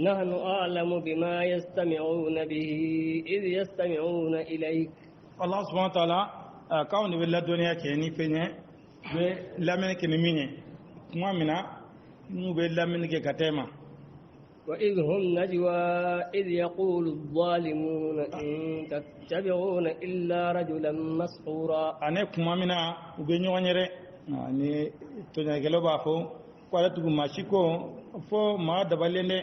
نحن أعلم بما يستمعون به إذ يستمعون إليك. الله سبحانه وتعالى كون بالله الدنيا كيني فيني بلامن كنميني كما منا نو بلامن كتيما. وإذ هم نجوى إذ يقول الظالمون إن تتبعون إلا رجلا مسحورا. أنا كما منا وبينيوانيري ni tonya gelo ba fo kwala tugu mashiko fo ma dabalene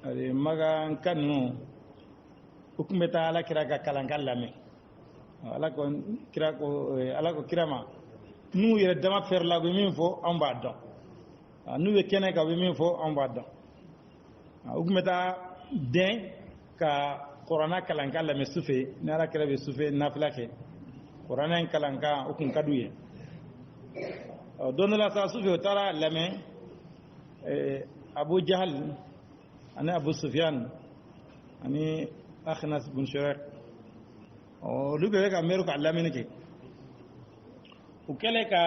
ari maga kanu hukumeta ala kira ga kalangallame ala ko kira ko ala ko kirama nu yere dama fer la be min fo on ba don nu we kene ka be min fo on ba don hukumeta den ka corona kalangallame sufe na ala kira be sufe nafila ke corona kalanga hukun kaduye don la sa sufi tara lame Abu Jahl ana Abu Sufyan ani Akhnas bin Shuraiq o lube ka meru ka lamine ke o kele ka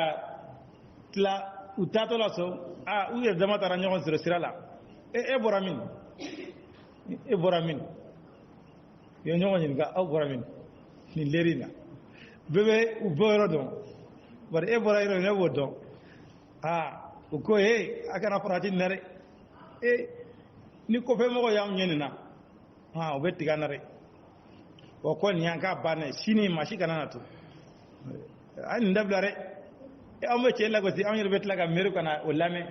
tla utato la so a u ye dama tara nyon sira sira la e boramin yo nyon ga o boramin ni lerina bebe u boro don bar e bora iro ne wodo uko akana farati nare ni ko fe mo yam nyenina o betti ganare o ko ni yanka bane sini mashi kanana to an ndablare o me chela ko si amir betla ga meru kana o lame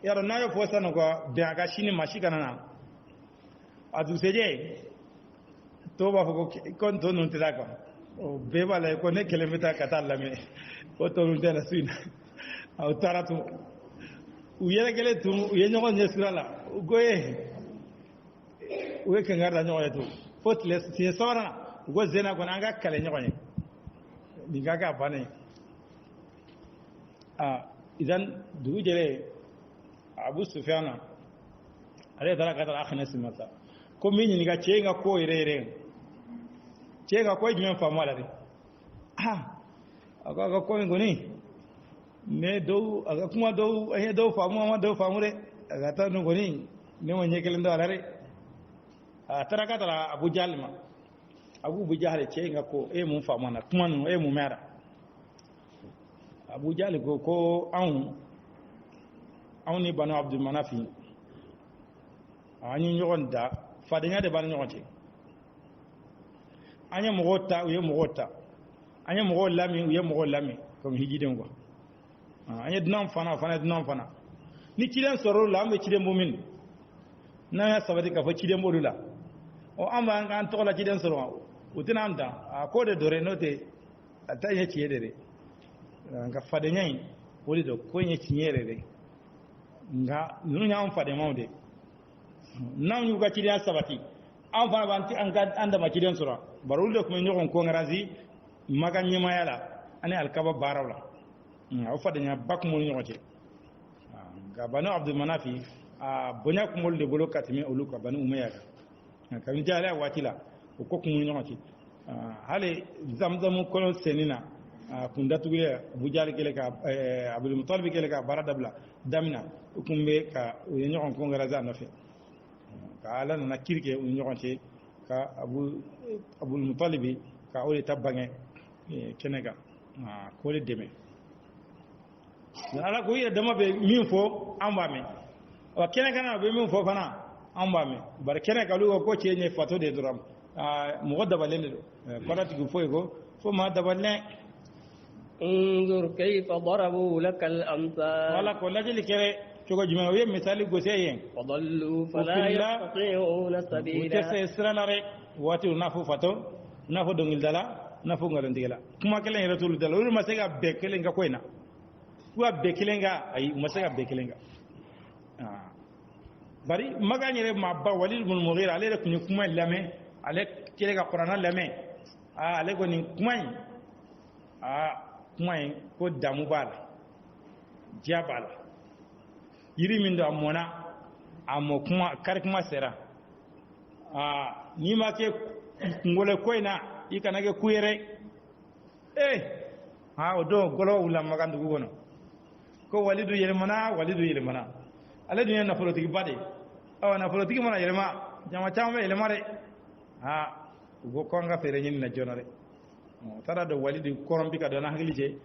yaro nayo fo sano ko be aga sini mashi kanana adu seje to ba ko kon to non tira ko o beba la ko ne kilomita katalla me o to nun tena suina au taratu u yele gele tu u yenyo ko nyesira la u goye u ke ngarda nyo yetu fotles ti sora go zena ko nanga kale nyo ne diga ga bane idan du jere Abu Sufyan ale dara ka dara Akhnas mata ko min ni ga chenga ko irere chenga ko jimen famu ala de aga ko ngoni ne do aga kuma do do famu ma do famu re aga ta no ngoni ne wonye kelen do ala re tara ka tara Abu Jahl ma Abu Jahl chenga ko mun famu na kuma no mun mera Abu Jahl ko an ni banu Abdul Manafi anyi nyogon da fadenya de banu nyogon te anya mogota uye mogota anya mogo lami uye mogo lami comme hijiden ko anya dinam fana ni kilen soro la ambe kiden mumin na ya sabati ka fa kiden bodula o amba an to la kiden soro utina amda ko de dore note atanye chiedere nga fade nyai woli do ko nye chinyere de nga nunu nya am fade mawde nam yu ga kiden sabati an fana banti an ga anda ma kiden soro barul de kuma nyokon ko ngarazi maga nyima yala ani alkaba barawla o fade nya bak mo nyote ga banu Abdul Manafi bonya ko mol de bolo katime oluka banu umayya ka min jala watila ko ko mo nyote hale zamzam ko senina kunda tugle Abu Jahl kele ka Abdul Muttalib kele ka baradabla damina kumbe ka nyokon ko ngaraza nafe ka ala na kirke nyote ka Abul Muttalib ka ole tabange kenega ko le deme ala ko yi dama be min fo ambame wa kenega na be min fo fana ambame bar kenega lu ko ce ne fato de duram mugaddaba len do parati ko fo ma daballe انظر كيف ضربوا لك الأمثال wala ko lajili kere cogo juma we misali go sey وضلوا فلا يستطيعون سبيلا wute sirana re wati nafu fato nafu dongil dala nafu ngalen digala kuma kelen rasul dala ulu masega bekelen ga koina kuwa bekelen ga ay masega bekelen ga bari maganyere mabba walil bin mughira ale re kunyu kuma lame ale kele ga qur'ana lame ale go ni kuma kuma ko damu bala jabala yiri min do amona amo kuma kar kuma sera ni ma ke ngole koina ikana ke kuyere odo golo wala magandu gono ko walidu yelmana ale dunya nafolotigi bade awa nafolotigi mana yelma jama chama yelma de ha go ko nga fere nyin na jonare tara do walidu korombi ka do na hakili je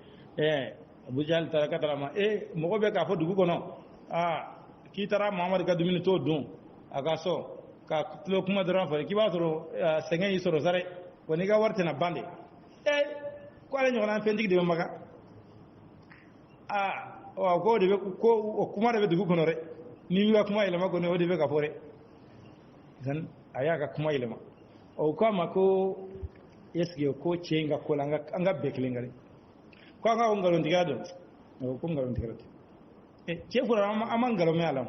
Abu Jahl tara ka tara ma mo be ka fo dugu kono ki tara Muhammad ka dumini to dun aga so ka tulo kuma dran fa ki ba soro sengen yi soro sare ko ni ga warte na bande ko ala nyona fendik de maga o ko de ko o kuma de dugu kono re ni mi ga kuma ilama ko ne o de be ka fore dan aya ka kuma ilama o ko ma ko yeski ko chenga ko langa anga beklingare ko anga ngalo ndigado o ko ngalo ndigado che fura ama ngalo me alam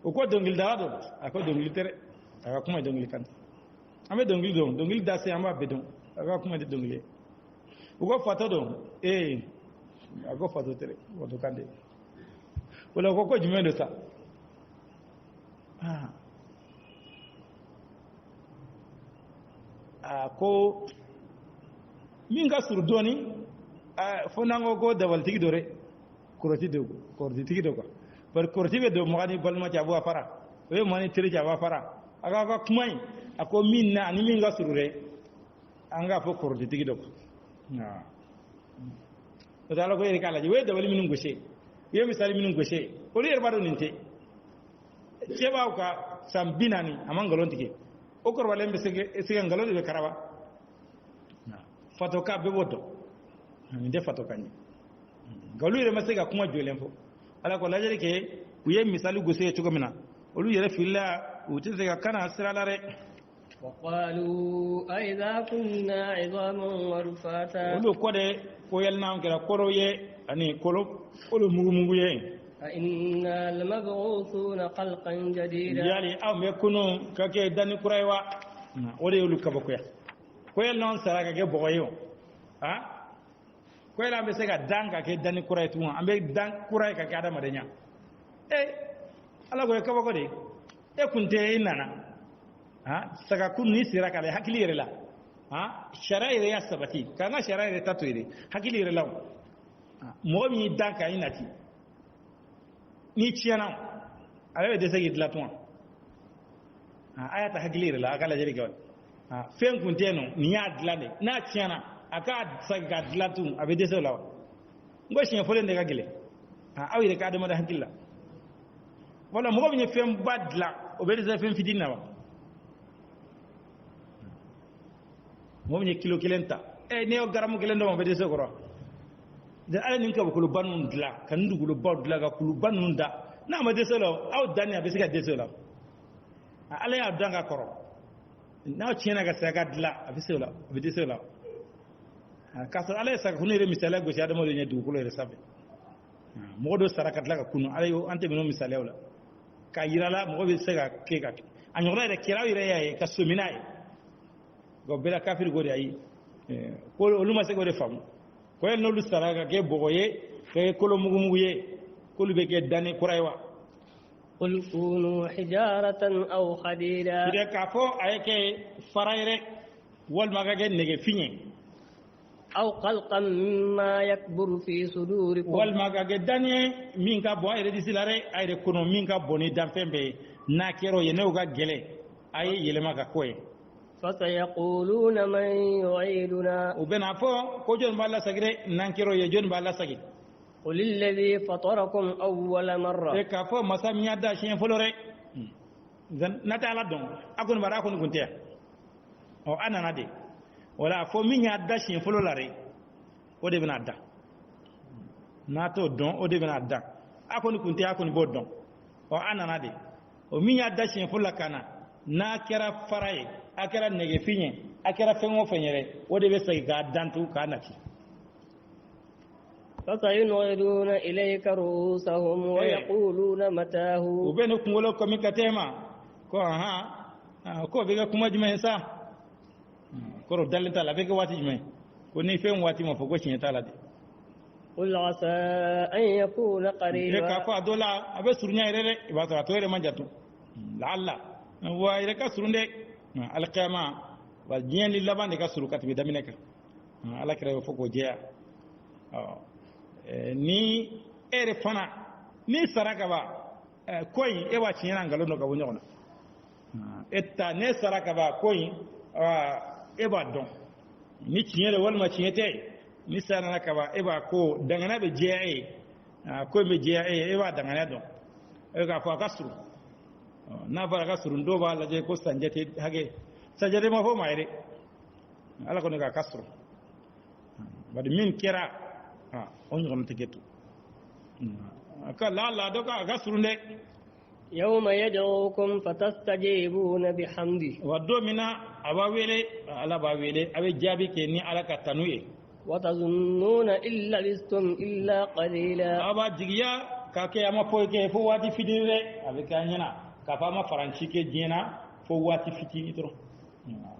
o ko dongil dado ako dongil tere aka kuma dongil kan ame dongil da se ama bedon aka kuma de dongil o ko fato do ako fato tere wato kande wala ko jumendo sa ko min ga surdoni fo nango go dawal tigi dore koroti tigi do ko bar koroti be do magani balma jabu afara we mani tiri jabu afara aga ga kumai ako min na ni min ga surure anga fo koroti tigi do ko to dalo ko kala ji we dawal minun goshe we misali minun goshe ko yer bado ninte ceba ka sam binani amangalon tigi o kor walen be sege ngalo be karaba fatoka be wodo nde fatoka ni galu yere masega kuma jolen fo ala ko lajere ke uye misali gose to gomina olu yere filla utise ga kana siralare وقالوا أئذا كنا عظاما ورفاتا olu kode ko yelna ngara koro ye ani kolo mugu ye فإنا لمبعوثون خلقا جديدا يعني أو يكونوا كake dani kuraiwa ode olu kabakoya ko yelna sara kake bogoyo ko yela be se ga danga ke dani kurai tu ambe dan kurai kake adama denya ala go kabako de kunte inana saka kunni sira kale hakili yerela sharaire ya sabati kana sharaire tatuire hakili yerela mo mi danka inati ni ciyana alabe de segi dilatuma ayata hakili yerela akala jeri gawal fen kunteno ni ya dilane na ciyana aka saga dilatu abe de solawa ngo shin fole de gagile awire ka adama da hakilla wala mo mi fen badla o be de fen fidina wa mo mi kilo kilenta ne o garamu kilendo mo be de sokoro da ala nin ka ko banun dila kan dugulu bawdla ga kulu banun da na ma de solo aw dani abe sika de solo ala ya danga koro na chena ga saka dila abe solo abe de solo ka so ala saka hunire misala go sha da mo le dugulu re sabe mo do saraka dila ga kunu ala yo ante bino misala wala ka yirala mo be saka ke ka anyora de kirawi re ya ka suminai go bela kafir go ayi ko oluma se go de famu ko el no lu saraga ke bogoye ke kolo mugu ye ko lu be ke dani kuraiwa قل كونوا حجارة أو حديدا ide ka fo ayeke faraire wal magage nege finye أو خلقا مما يكبر في صدوركم wal magage dani min ka bo ayre disilare ayre kono min ka boni damfembe na kero ye ne uga gele ay yelema ka koye فسيقولون من يعيدنا ubena fo ko jon balla sagire nankero ye jon balla sagi قل الذي فطركم أول مرة e ka fo masa mi adda chien folore zan nata ala don akon bara akon guntia o anana de wala fo mi adda chien fololare o de bena adda nato don o de bena adda akon guntia akon bodon o anana de o mi adda chien folakana na kera faraye akera nege finye akera fengo fenyere o de be sagi ga dantu kanaki فسينغضون إليك رؤوسهم ويقولون متاه ubene kungolo ko mikatema ko ko bega kuma jima sa ko dalita la bega wati jima ko ni fen wati mo fogo chinya tala de قل عسى أن يكون e قريبا ka fa dola abe surnya irere ibata to ere manjatu lalla wa ire ka surunde alqiyama wa jeni labande ka suru katbi damineka ala kire fogo jeya ni ere fana ni saraka ba koyi e wa tinyana ngalo no gabo nyona etta ne saraka ba koyi e ba don ni tinyere wal ma tinyete ni saraka ba e ba ko dangana be je ko be je e ba dangana don e ga fa kasru na fara kasru ndo ba la je ko sanjete hage sanjete ma fo mayre ala ko ne ga kasru badi min kera on yom tegetu ka la do ka kasru ne يوم يدعوكم فتستجيبون بحمده ودومنا aba wele ala ba wele abe jabi ke ni ala ka tanuye وتظنون إن لبثتم إلا قليلا aba jigiya ka ke ama fo ke fo wati fidire abe kanyana ka fa ma faranci ke jena fo wati fitini tro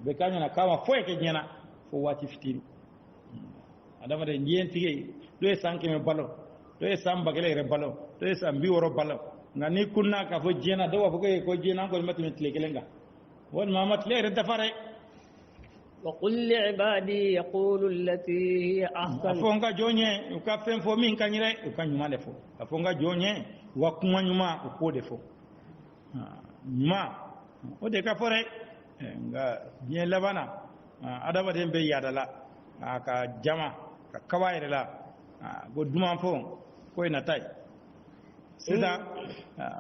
be kanyana ka ma fo ke jena fo wati fitini adama de nyentige do e sanke me balo do e samba gele re balo do e sambi woro balo ngani kunna ka fo jena do fo ko jena ko mati metle kelenga won mama tle re dafare وقل لعبادي يقول التي هي أحسن afonga jonye uka fen fo min kanyire uka nyuma defo afonga jonye wa kuma nyuma uko defo nyuma o de ka fore nga bien labana adaba de be yadala ka jama ka kawaire la go duma fo ko ina tay sida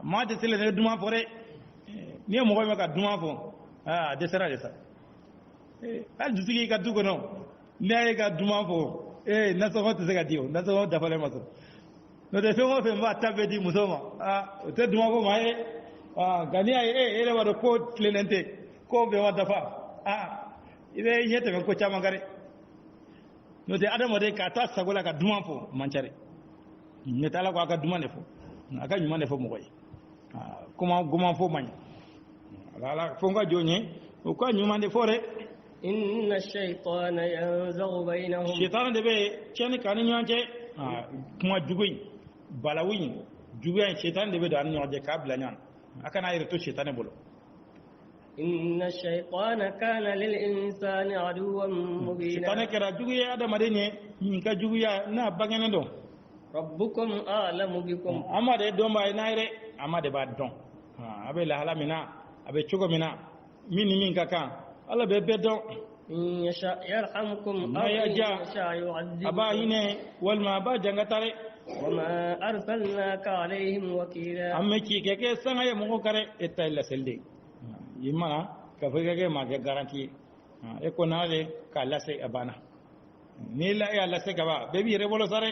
ma de tele duma fore ni mo ko ka duma fo de sera de sa al dusigi ka dugo no ne ka duma fo na so hoto se ka dio na so da fale maso no de fe mo fe ma tabe di musoma te duma fo mai gani ai ele wado ko clenente ko be wada fa ibe yete ko chama gare no de adamo de ka ta sagola ka duma fo manchare ne tala ko aka duma ne fo aka nyuma ne fo mo koy kuma guma fo man ala fo nga jonye ko nyuma de fo re إن الشيطان ينزغ بينهم الشيطان ده كان كان يانجي كما جوغي بالاوي جوغي الشيطان ده دان يانجي قبل نان اكن ايرتو الشيطان بولو إن الشيطان كان للإنسان عدوا مبينا الشيطان كرا جوغي ادم دني نيكا جوغي نا باغنا دون ربكم أعلم بكم اما ده دون باي نايره اما ده با دون ابي لا hala mina abe chugo mina min kaka Allah be bedon إن يشاء يرحمكم أو إن يشاء يعذبكم أبا هنا والما با جنگتare وما أرسلناك عليهم وكيلا أما كي كي سنة يمغو كره إتا إلا سلدي يما كفي كي ما garanti eko nale ka lase abana ni la ya lase gaba bebi rebolo sare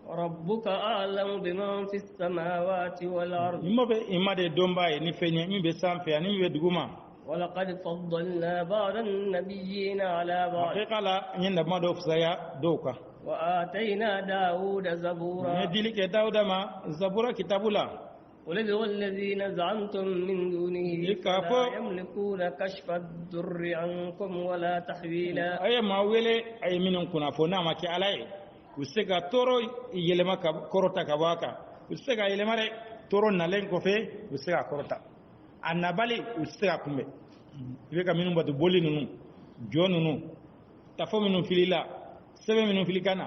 ربك أعلم بمن في السماوات والأرض imma de domba ni fenye mi be samfe ani be duguma ولقد فضلنا بعض النبيين على بعض حقيقة لا يند ما دوف سيا دوكا وآتينا داود زبورا نديلك داود ما زبورا كتابولا قل ادعوا الذين زعمتم من دونه فلا يملكون كشف الضر عنكم ولا تحويلا أي ما ويلي أي منهم كنا فونا ما كي علي وسيكا تورو يلما كوروتا كواكا وسيكا يلما toro nalen kofe usega korota annabali usega kumbe ibeka minum batu boli nunu jonu nunu tafo minum filila sebe minum filikana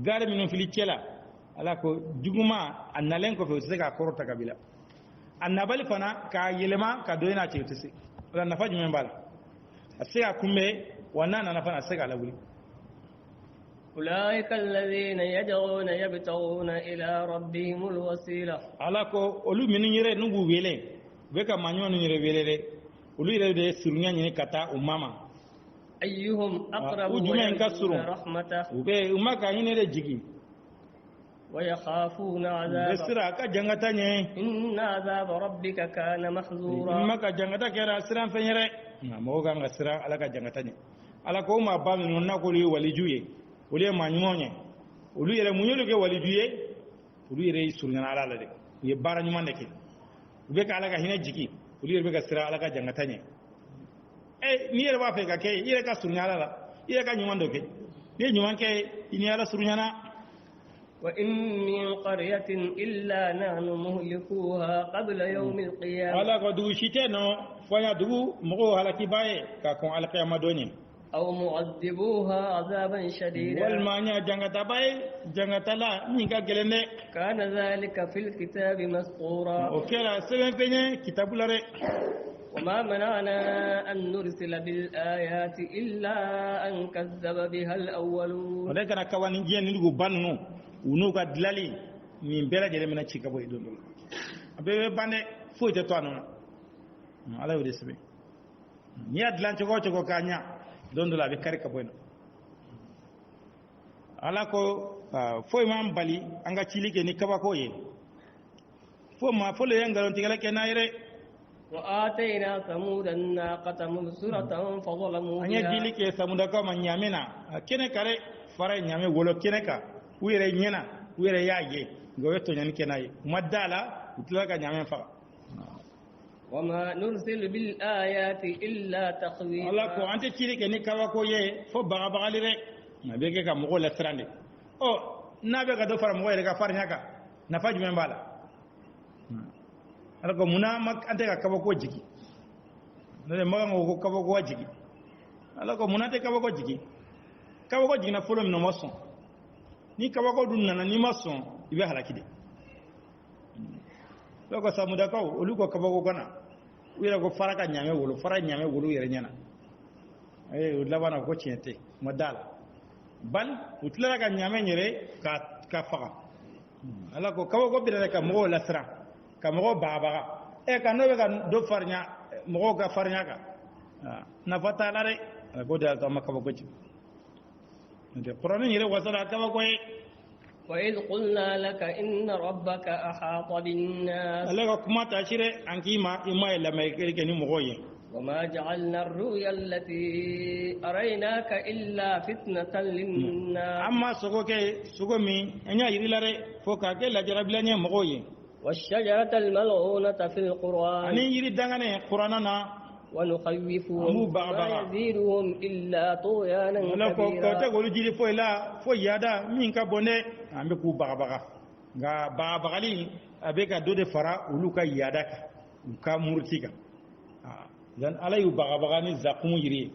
gare minum filikela ala ko juguma annalen kofe usega korota kabila annabali fana ka yelema ka doina chetisi wala nafaji membala asega kumbe wanana nafana asega lawuli أولئك الذين يدعون يبتغون إلى ربهم الوسيلة على كو أولو من يرى نبو ويلة بكا مانيون يرى ويلة أولو يرى ده سرنيا يرى كتا أماما أيهم أقرب ويرجون رحمته وبي أمما كاين يرى جيجي ويخافون عذابه بسرعة كجنغتا إن عذاب ربك كان محظورا أمما كجنغتا كرا سران فيرى ما كان سرا على كجنغتا على كو ما بام نونا كولي وليجوي ولي ما نيموني ولي يرى مونيلو كي وليجوي ولي يرى سرنا على لا دي يبارا نيمان دكي بك على كهنا جيكي ولي يرى بك سرا على كجنغتا ni yɛrɛ b'a fɛ ka kɛ i yɛrɛ ka surunya ala la i yɛrɛ ka ɲuman dɔ kɛ ni ye ɲuman kɛ i ni ala surunyana وإن من قرية إلا نحن مهلكوها قبل يوم القيامة ala ko dugu si tɛ nɔ fɔ ya dugu mɔgɔw halaki b'a ye ka kɔn alakiyama dɔn ye أو معذبوها عذابا شديدا والمانيا جنغتا باي جنغتا لا ميغا جلنه كان ذلك في الكتاب مسطورا وكلا سبن بني كتاب لره وما منعنا أن نرسل بالآيات إلا أن كذب بها الأولون ولكن كوان جين نيغو بانو ونوغا دلالي من بلا جele mena chika boy don abe bande foite to anona ala wede sebe ni adlan choko kanya don dola be kare ka boyno ala ko foy mam bali anga chilike ni kaba ko ye fo ma fo le yanga tigala kenayre وآتينا ثمود الناقة مبصرة فظلموا anya بها dilike samuda ka ma nyamena kene kare fara nyame wolo kene ka wire nyena wire yaage go to nyani kenaye madala utla ka nyame fa وما نرسل بالآيات إلا تخويفا ala ko ante chilike ni kaba ko ye fo baga bagali re na bege ka mo la trande o na be ka do fara mo re ka far nyaka na faju men bala ala ko muna mak ante ka kaba ko jigi ne ma ngo ko kaba ko jigi ala ko muna te kaba ko jigi na folo no mason ni kaba ko dun nana ni mason ibe halakide loko samuda ko olu ko kaba ko kana wira ko faraka nyame wolo fara nyame wolo yere nyana labana ko ciente madala bal utla ka nyame nyere ka faga ala ko kaba ko bire ka mo la sra ka mo baba ka no be ka do farnya mo ga farnya ka na fata lare ko da ka makaba ko ci de qur'an nyere wasala kaba ko وإذ قلنا لك إن ربك أحاط بالناس ala ko kuma ta shire an kima ima la mai kirke ni mo ye وما جعلنا الرؤيا التي أريناك إلا فتنة للناس amma sugo mi anya yiri lare fo ka ke la jarabla nya mo ye والشجرة الملعونة في القرآن ani yiri dangane qur'ana na ونخوفهم أمو بغبغا. ما يزيدهم إلا طغيانا wala ko ko ta كبيرا golu jiri fo ila fo yada min ka bonne ambe ku baga ga baga li abe ka do de fara ulu ka yada ka murtika dan alayu baga ni zakumu yiri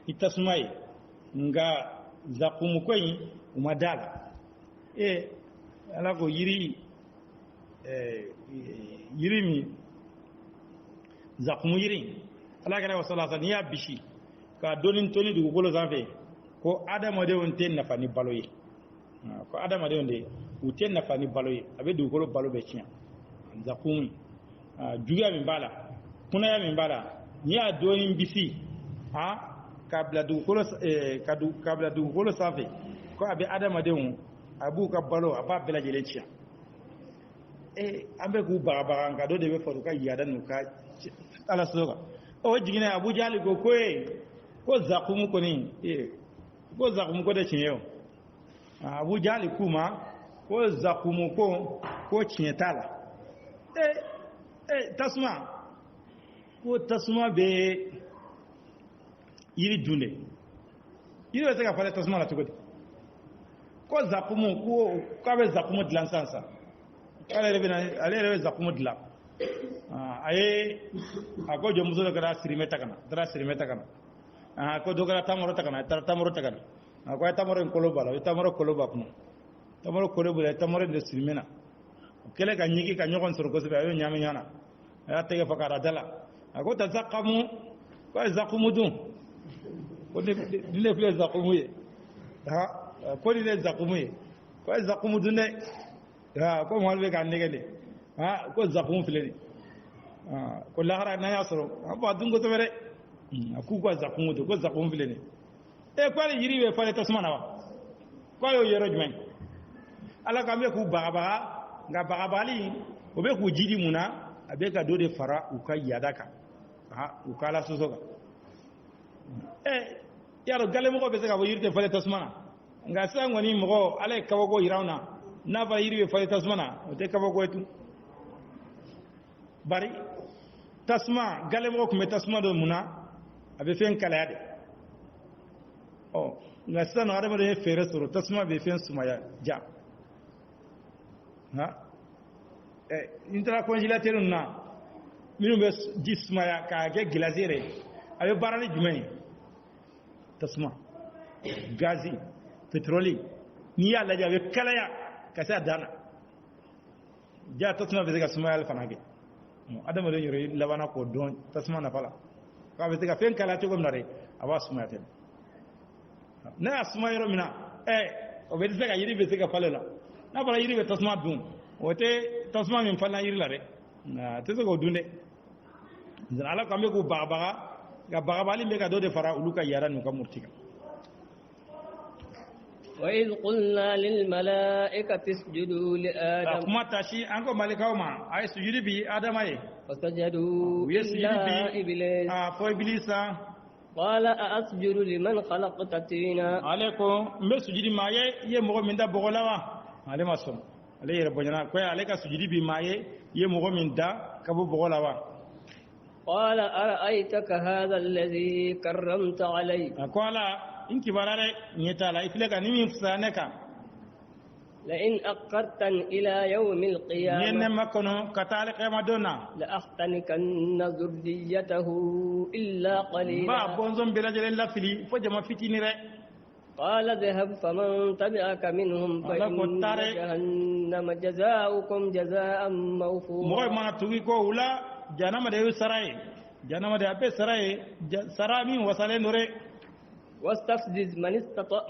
itasmai nga zakumu ko yi umadala ala ko yiri yiri mi zakumu yiri ala kana wasala ni ya bishi ka donin toni dugu golo zanfe ko adamadenw tɛ nafa ni balo ye ko adamadenw de u tɛ nafa ni balo ye a bɛ dugukolo balo bɛ tiɲɛ zakumu juguya min b'a la kunaya min b'a la n'i y'a dɔɔnin bisi k'a bila dugukolo sanfɛ ko a bɛ adamadenw a b'u ka balo a b'a bɛɛ lajɛlen tiɲɛ an bɛ k'u bagabaga nka dɔ de bɛ fara u ka yaada n'u ka ala soga o jiginna Abu Jahali ko ko zakumu kɔni ko zakumu ko de tiɲɛ ye o Abu Jahali k'u ma ko zakumu ko tiɲɛ t'a la tasuma ko tasuma bɛ yiri dun de yiri bɛ se ka falen tasuma la cogo di ko zakumu k'a bɛ zakumu dilan sisan ale yɛrɛ bɛ zakumu dilan a ko jɔnmuso dɔ kɛra sirimɛ ta ka na ko dɔ kɛra tamaro ta ka na a taara tamaro ta ka na a ko a ye tamaro in kolo b'a la a ye tamaro kolo b'a kɔnɔ tamaro kolo b'a la a ye tamaro in de sirimɛ na o kɛlen ka ɲigi ka ɲɔgɔn sɔrɔ kosɛbɛ a y'o ɲami ɲɔgɔn na a y'a tɛgɛ fɔ k'a da la a ko tazakamu ko a ye zakumu dun ko ni ne filɛ zakumu ye ko ni ne ye zakumu ye ko a ye zakumu dun dɛ ko mɔgɔ bɛ k'a nɛgɛ de ko zakumu filɛ nin ko lahara n'a y'a sɔrɔ a b'a dun kosɛbɛ dɛ a k'u ka zakumu dun ko zakumu filɛ nin ko ale yiri bɛ falen tasuma na wa ko a y'o yɔrɔ jumɛn ala k'an bɛ k'u bagabaga nka bagabagali o bɛ k'u jidi mun na a bɛ ka dɔ de fara u ka yaada kan u ka ala soso kan y'a dɔn galemɔgɔ bɛ se ka fɔ yiri tɛ falen tasuma na nka sisan kɔni mɔgɔ ala ye kabako jira an na n'a fɔra yiri bɛ falen tasuma na o tɛ kabako ye tun bari tasuma galemɔgɔ tun bɛ tasuma dɔ mun na a bɛ fɛn kalaya de nka sisan adamaden ye fɛɛrɛ sɔrɔ tasuma bɛ fɛn sumaya ja n taara congélateur ninnu na minnu bɛ ji sumaya k'a kɛ glace yɛrɛ a bɛ baara ni jumɛn ye tasma gazi petroli ni ya laja be kalaya ka sa dana ja tasma be ga suma alfa nage adama le yore labana ko don tasma na fala ka be ga fen kala to gomnare awa suma ten na suma yoro mina o be ga yiri be ga falela na fala yiri be tasma dun wote tasma min fala yiri la re na te go dunde zan ala kambe ko baga ga baga bali be ga do de fara uluka yara nu ka murtika وإذ قلنا للملائكة اسجدوا لآدم كما تاشي أنكو ملائكة ما أي سجود بي آدم أي فسجدوا إلا إبليس فإبليس قال أأسجد لمن خلقت طينا عليكم ما سجود ما يه مغو من دا بغلاوا علي ما سوم علي ربنا كوي عليك سجود بي ما يه مغو من دا كبو بغلاوا قال أرأيتك هذا الذي كرمت علي قال إنك برارة نيتالا إفلك نمي فسانك لئن أقرتن إلى يوم القيامة ينما كنو كتالك ما دونا لأختنكن ذريته إلا قليلا با بونزون بلاجل الله فيلي فجما فيتيني ري قال ذهب فمن تبعك منهم فإن جهنم جزاؤكم جزاء موفورا موي ما تويكو ولا جهنم ديو سراي جهنم دي أبي سراي سرامي وصلين نوري واستفزز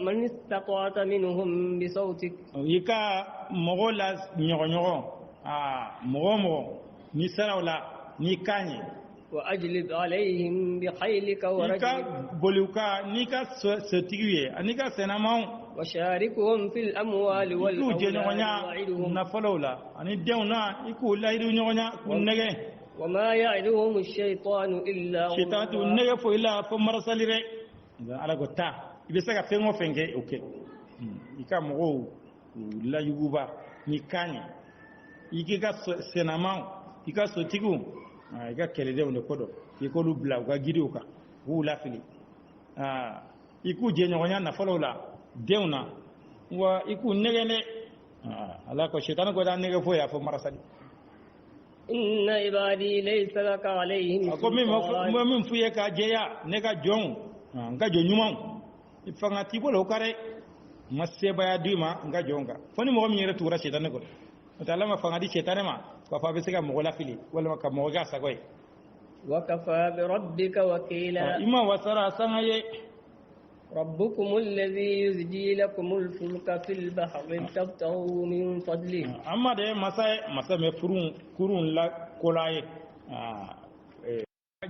من استطعت منهم بصوتك يكا مغولا نيغو مغو ني سراولا ني كاني وأجلب عليهم بخيلك ورجلك يكا بولوكا نيكا ستيغوي نيكا سناماو وشاركهم في الأموال والأولاد وعدهم نفلولا أني ديونا يكو لا يدو نيغونا كنغي وما يعدهم الشيطان إلا شيطان نيغا فو إلا فمرسل ري ala go ta ibe saka fengo fenge okay ika mo la yuguba ni kanye ikika senama ika sotigu ika kelede on kodo iko lu bla ga gidi uka wu la fili iku je nyonya na folola deuna wa iku negene ala ko shaytan go da nege fo ya fo marasali inna ibadi laysa laka alayhim ko min fuye ka jeya ne ka jon nga jo nyuma ifanga tibolo kare maseba ya dima nga jonga foni mo mi yere tura shetan ko tala ma fanga di shetan ma ko fa be sega mo la fili wala ka mo ga sagoy wa kafa bi rabbika wakila imma wasara sangaye rabbukum alladhi yuzji lakum alfulka fil bahri tabtaghu min fadlihi amma de masa me kurun la kolaye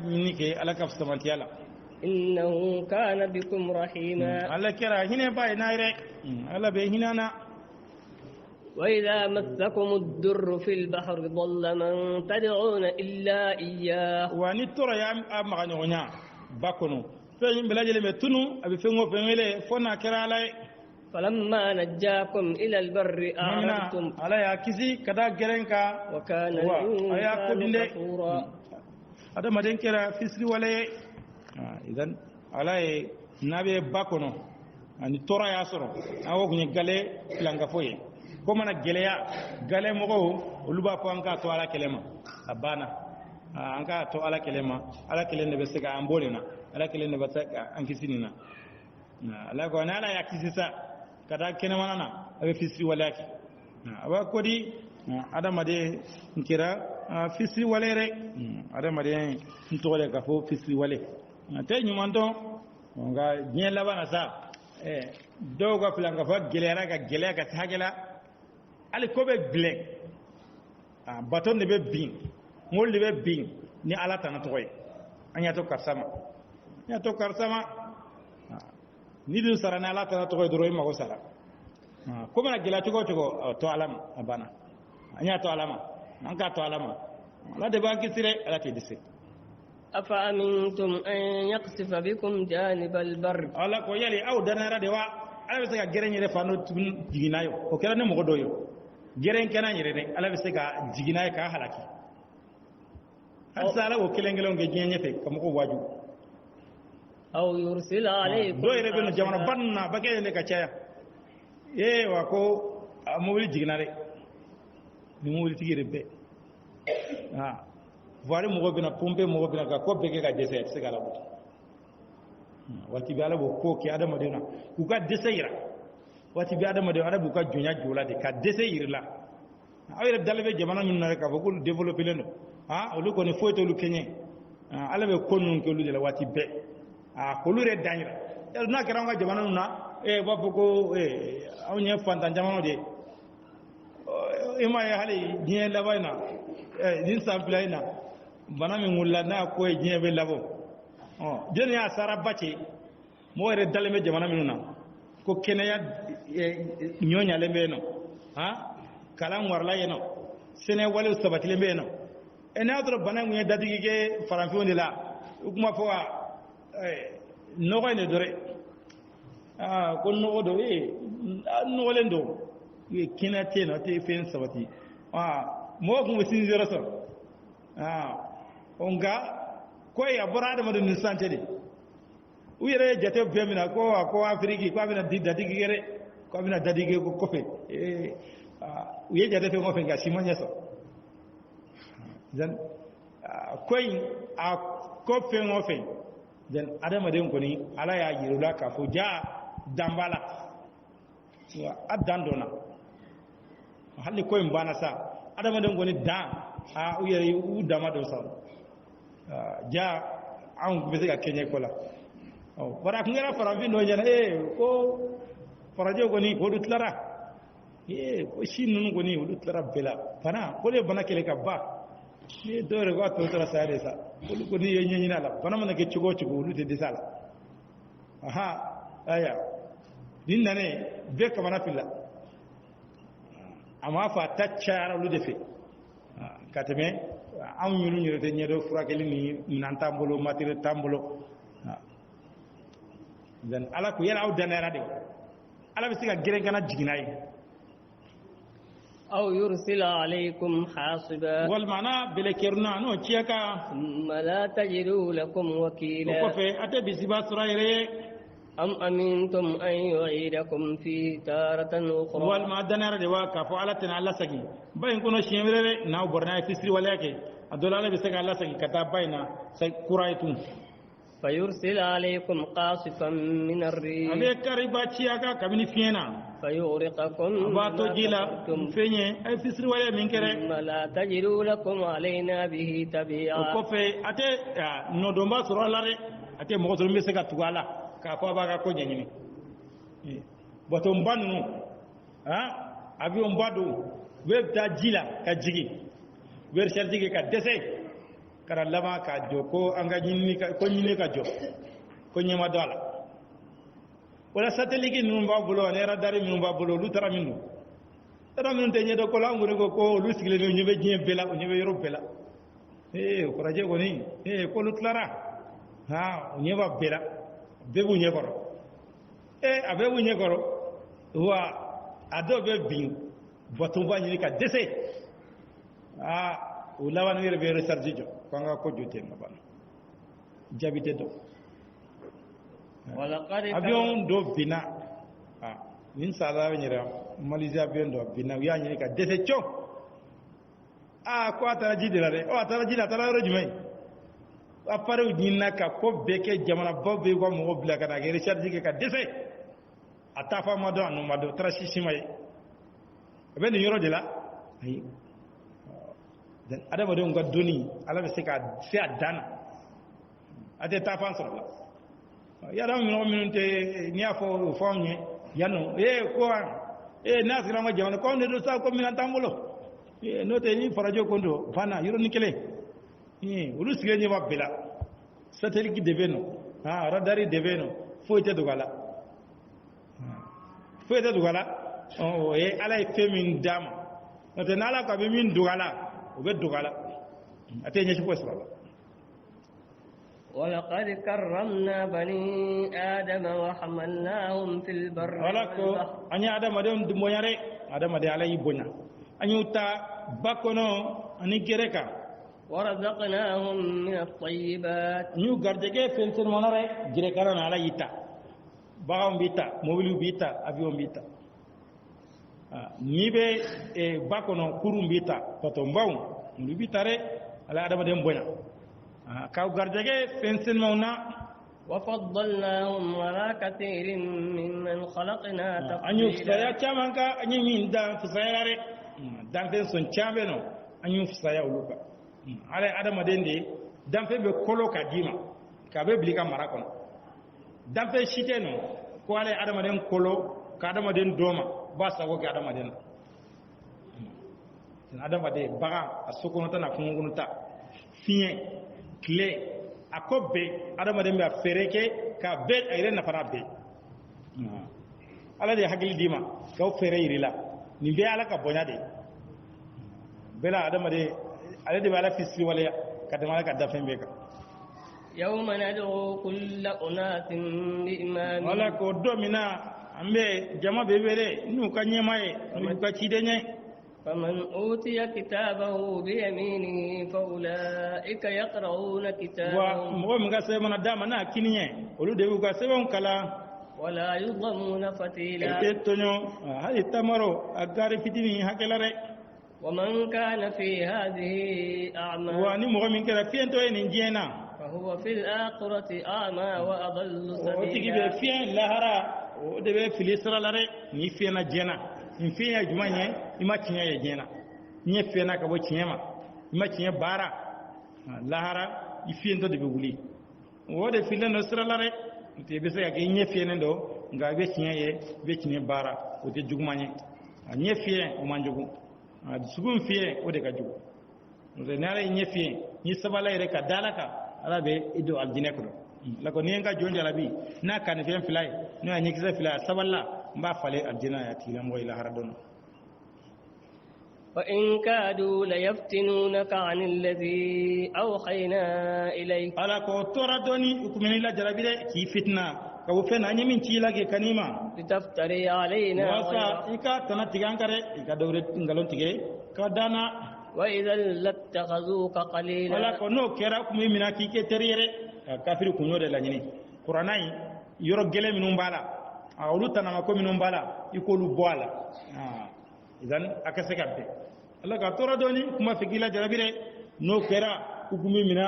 ni ke alaka fsamantiyala إنه كان بكم رحيما على كرا هنا باي نايرة على به هنا وإذا مسكم الدر في البحر ضل من تدعون إلا إياه ونترى يا أمغنيونا باكونو فين بلاجي لمتنو أبي فينو فينيلي فونا كرا علي فلما نجاكم إلى البر أعرضتم على يا كيسي كذا جرينكا وكان الإنسان كفورا هذا ما دينكرا فيسري ولا idan alaye nabe bakono ani tora ya soro awo kunye gale langa foye ko mana geleya gale mo oluba ko anka to ala kelema abana anka to ala kelene be sega ambolena ala kelene be sega ankisinina ala ko na ala yakisisa kada kenema nana abe fisri walaki aba kodi adama de nkira fisri walere adama de ntole ka fo fisri wale te nyumanto nga nyela bana sa doga filanga fa gelera ka tagela ali ko be gle baton de be bin ngol de be bin ni ala tan toy anya to karsama ni du sarana ala tan toy doro ma ko sara ko mana gela to alam abana anya to alama anka to alama la de ba kisire ala te dise أفأمنتم أن يقصف بكم جانب البر ala ko yali aw danara de wa ala be se ka geren yere fano jiginayo o kera ne mo doyo geren kana yere de ala be se ka jiginayo ka halaki asala o kelengelo nge jenye fe kam ko waju أو يرسل عليكم do yere be no jamana banna bagay ne ka caya wa ko mo wili jiginare ni mo wili tigire be voire mo bina pompe mo bina ka ko bege ka dese se kala buti wati bi ala bo ko ki adama de na ku ka dese yira wati bi adama de ala bu ka jonya jola de ka dese yirla awira dalbe jamana min na ka ko développer leno olu ko ne foto lu kenye ala be konnun ko lu de la wati be ko lu re danira na kera nga jamana na ba ko awnya fanta jamana de ima ya hali diye labayna din samplayna bana mi ngulla na ko e diye be labo jeni ya sara bace mo re dalme jamana minuna ko kenaya nyonya lembe no kalam warla yeno sene wala sabati lembe no ena dro bana ngi dadigi ke faranfi on la kuma fo no ko ne dore ko no do no lendo kina te no te fen sabati mo ko sin zero so onga ko ya burada mo dun sante de uyere jate femina ko afriki ko abina dadigi gere ko abina dadigi ko kofe uye jate fe mo fe ga simanya so dan koy a ko fe mo fe dan adama den ko ni ala ya yirula ka fo ja dambala wa adandona halli koy mbana sa adama den ko ni da uyere u dama do sa ja an ko be ga kenye ko la bara ngara faranfi no jana ko farajo ko ni ko dutlara ko shinnu ko ni dutlara bela bana ko le bana kele ka ba ni dore ko to tara sare sa ko ni yenyi na la bana man ke chugo chugo lu de sala aya din nane be ka bana filla amma fa taccara lu de fe kateme an nyulu nyere te nyedo furakeli ni nan tambolo matire tambolo dan ala ko yela aw danera de ala bisiga gere gana jiginay aw yursila alaykum hasiba wal mana belekerna no ciaka la tajidu lakum wakila ko fe ate bisiba suraire am amintum an yu'idakum fi taratan ukhra wal ma danera de wa ka fo ala tan alla sagi bayin kono shemrere na borna fisri wala yake adola ala bisiga alla sagi kata bayna say quraitum فيرسل عليكم قاصفا من الريح عليك رباچياكا كمني فينا فيغرقكم باتو جيلا فيني اي فسر ولا من كره لا تجدوا لكم علينا به تبيعا كوفي اتي نودومبا سرولاري اتي موتور ميسكا توغالا كا كو باغا كو نيني باتو مبانو ابي مبادو ويبتا جيلا كجيغي wer sharjige ka dese kara lama ka jo ko anga nyini ka ko nyini ka jo ko nyema dola wala satellite ni mba bulo ne radari mi mba bulo lu tara mindu tara mindu te nyedo ko la ngure ko lu sigile ni nyebe jien bela nyebe yoro bela ko raje ko ni ko lu tlara nyeba bela bebu nyekoro abebu nyekoro wa adobe bin botumba nyini ka dese ulawan wir be research jo kanga ko jote ngabana jabite do wala qad avion do bina min sala nyira malaysia avion do bina ya nyini ka dese cho ko atara jidira re atara jidira atara rejumai apare udinna ka ko beke jamana bobbe ko mo bla ka da research ka dese atafa mado anu mado trashisi mai be ni yoro de la ay dan adama don ga duni ala be sika se adana ate ta fan soro ya da mi no minute ni afo fonye yano ko nasira ma jamana ko ne do sa ko min tambulo no te ni farajo ko ndo fana yoro ni kele ulu sige ni mabila satellite ki deveno radari deveno foite dogala ala e femin dama no te nala ka be min dogala وبدغلا اتيني شي بوس بابا ولقد كرمنا بني ادم وحملناهم في البر ولكو اني ادم دون دموياري ادم دي علي بونا اني تا باكونو اني كيركا ورزقناهم من الطيبات نيو غارديغي فنسن موناري جيركارا على يتا باام بيتا موبيلو بيتا افيون بيتا nibe bakono kurumbita pato mbaw ndubitare ala adama dem bonya ka gardege fensen mauna وفضلناهم على كثير ممن خلقنا أن يفسر تفضيلا كمان كا أن يمين دان فسايا ري دان فين سون كامبنو أن يفسر يولوكا على أدم ديندي دان فين بكولو كديما كابي بليكا مراكون دان فين شيتينو كو على أدم دين كولو كأدم دين دوما باسا وكي أدم دين أدم دين بغا أسوكونتا نفونغونتا فين كلي akobe adama dembe fereke ka be ayre na fara be ala de hagil dima ka fere irila ni be ala ka bonya de bela adama de ala de bala fisri wala ka de mala ka dafen be ka يوم ندعو كل أناس بإمامهم wala ko domina ambe jama be bere nu ka nyemaye nu ka chidenye فمن أوتي كتابه بيمينه فأولئك يقرؤون wa كتابهم mo mga se mana dama na kininye olu de ka se won kala ولا يظلمون فتيلا ete tonyo hali tamaro agari fitini hakelare ومن كان في هذه أعمى wa ni mo min kera fiento en jena فهو في الآخرة أعمى وأضل o tigi be سبيلا fien lahara o de be filisra lare ni fiena jena in fiena jumanye ima tinya ye jena ni fiena ka bo tinyama ima tinya bara lahara i fiento de be wuli o de filen no sra lare te be se ga nye fiena ndo nga be tinya ye be tinya bara o te jugmanye nye fien o manjugu sugum fien o de ka jugu o de nare nye fien ni sabala ire ka dalaka ala be ido aljine ko la ko nienga jonja labi na kan fiyan filay no ya nyikisa filay saballa mba fale aljina ya tila mo ila haradon وإن كادوا ليفتنونك عن الذي أوحينا إليك ala ko tora doni ukumeni la jarabire ki fitna ka wo fena nyimin ci lage kanima لتفتري علينا wasa غيره ika tana tigankare ika dawre ngalon tige ka dana وإذا لاتخذوك ala قليلا ko no kera kumi mina ki ke teriere kafiru kunyo de la nyini qur'anai yoro gele minum bala awlu tanama ko minum bala ikolu boala idan akase kabbe Allah ka tora doni kuma fikila jarabire no kera kumi mina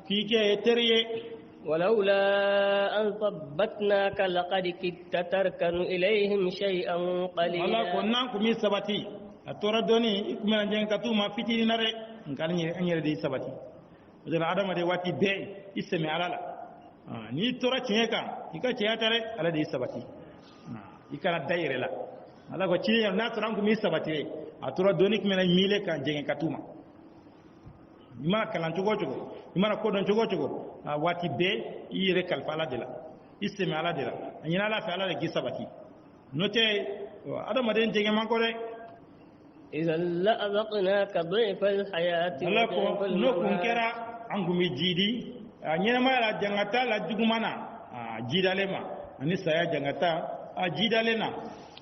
ki ke teriye ولولا أن ثبتناك لقد كدت تركن إليهم شيئا Allah ko قليلا nan kumi sabati a tora doni ikuma njen katuma fitini nare ngal ni anyere de sabati idan adama de wati be isemi alala ni tora tinyeka ika tiyatare ala de sabati ikana daire la ala ko cinya na tora kumi sabati a tora doni kuma na mile kan njen katuma ima kalan cogo cogo ima ko don cogo cogo wati be ire kalfala de la isemi ala de la anyina la fa ala de sabati note adama de njen man ko de إذا لأذقناك ضعف الحياة Allah وضعف ko no kun الممات kera an gumi jidi nyina ma la jangata la jugumana jidale ma ani saya jangata jidale na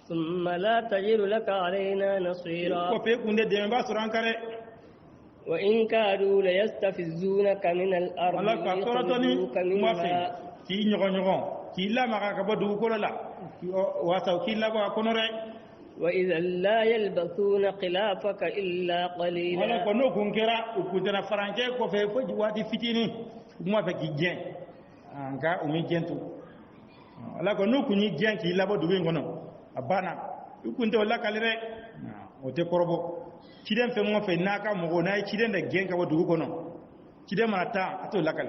ثم لا تجد لك علينا نصيرا ko pe kunde de ba suran kare وإن كادوا ليستفزونك من الأرض Allah ka toratoni ليخرجوك ma fe منها ki nyogo nyogo ki la ma ka bodu ko la wasa ki la ba ko nore وإذا لا يلبثون خلافك إلا Allah قليلا ko no kun kera ku tera faranke ko fe fo wati fitini kuma fe ki gen anga umi gentu Allah ko no kunyi gen ki la bodu ngono abana ukunte wala kalire o te korobo ciden fe mo fe naka mo na ciden da gen ka bodu kono ciden mata ato lakal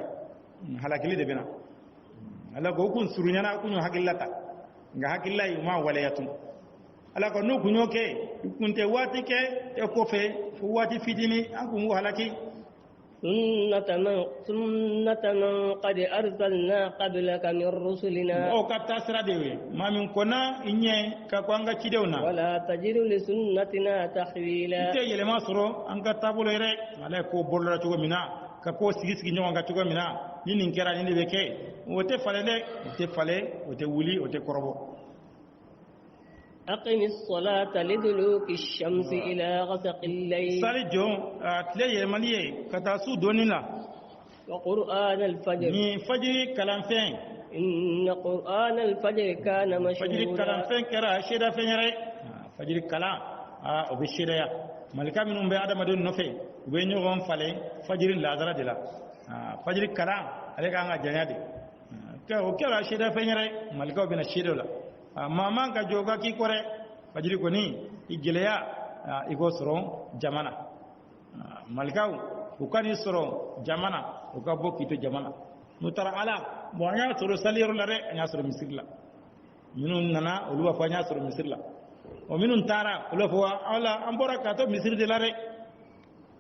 halakili de bena Allah ko kun surunyana kunyo hakillata nga hakillai ma walayatun ala ko no kunyo ke kunte wati ke e ko fe fu wati fitini an kun halaki سنة من قد أرسلنا قبلك من رسلنا o ka tasra dewe mamin kona inye ka kwanga kidewna ولا تجد لسنتنا تحويلا ite yele masoro an ka tabulo ire ala ko bolra to mina ka ko sigi sigi nyonga to mina ni nin kera ni be ke o te fale le o te fale o te wuli o te korobo أقم الصلاة لدلوك الشمس إلى غسق الليل sali jo tle yele maniye kata su donina وقرآن الفجر ni fajiri kalanfen إن قرآن الفجر كان fajiri مشهودا kalanfen kera sheda fenyere fajiri kala o be sheda ya malika minum be adama don nofe be nyogon fale fajiri lazara de la fajiri kala ale ka nga janya de o kɛra seeda fɛn yɛrɛ malikaw bɛna seedew la maa man ka jɔ ka k'i kɔrɛ fajiri kɔni i gɛlɛya i k'o sɔrɔ jamana malikaw u ka n'i sɔrɔ jamana u ka bɔ k'i to jamana n'u taara ala bon an y'a sɔrɔ saliyɔrɔ la dɛ an y'a sɔrɔ misiri la minnu nana olu b'a fɔ an y'a sɔrɔ misiri la o minnu taara olu b'a fɔ ala an bɔra k'a to misiri de la dɛ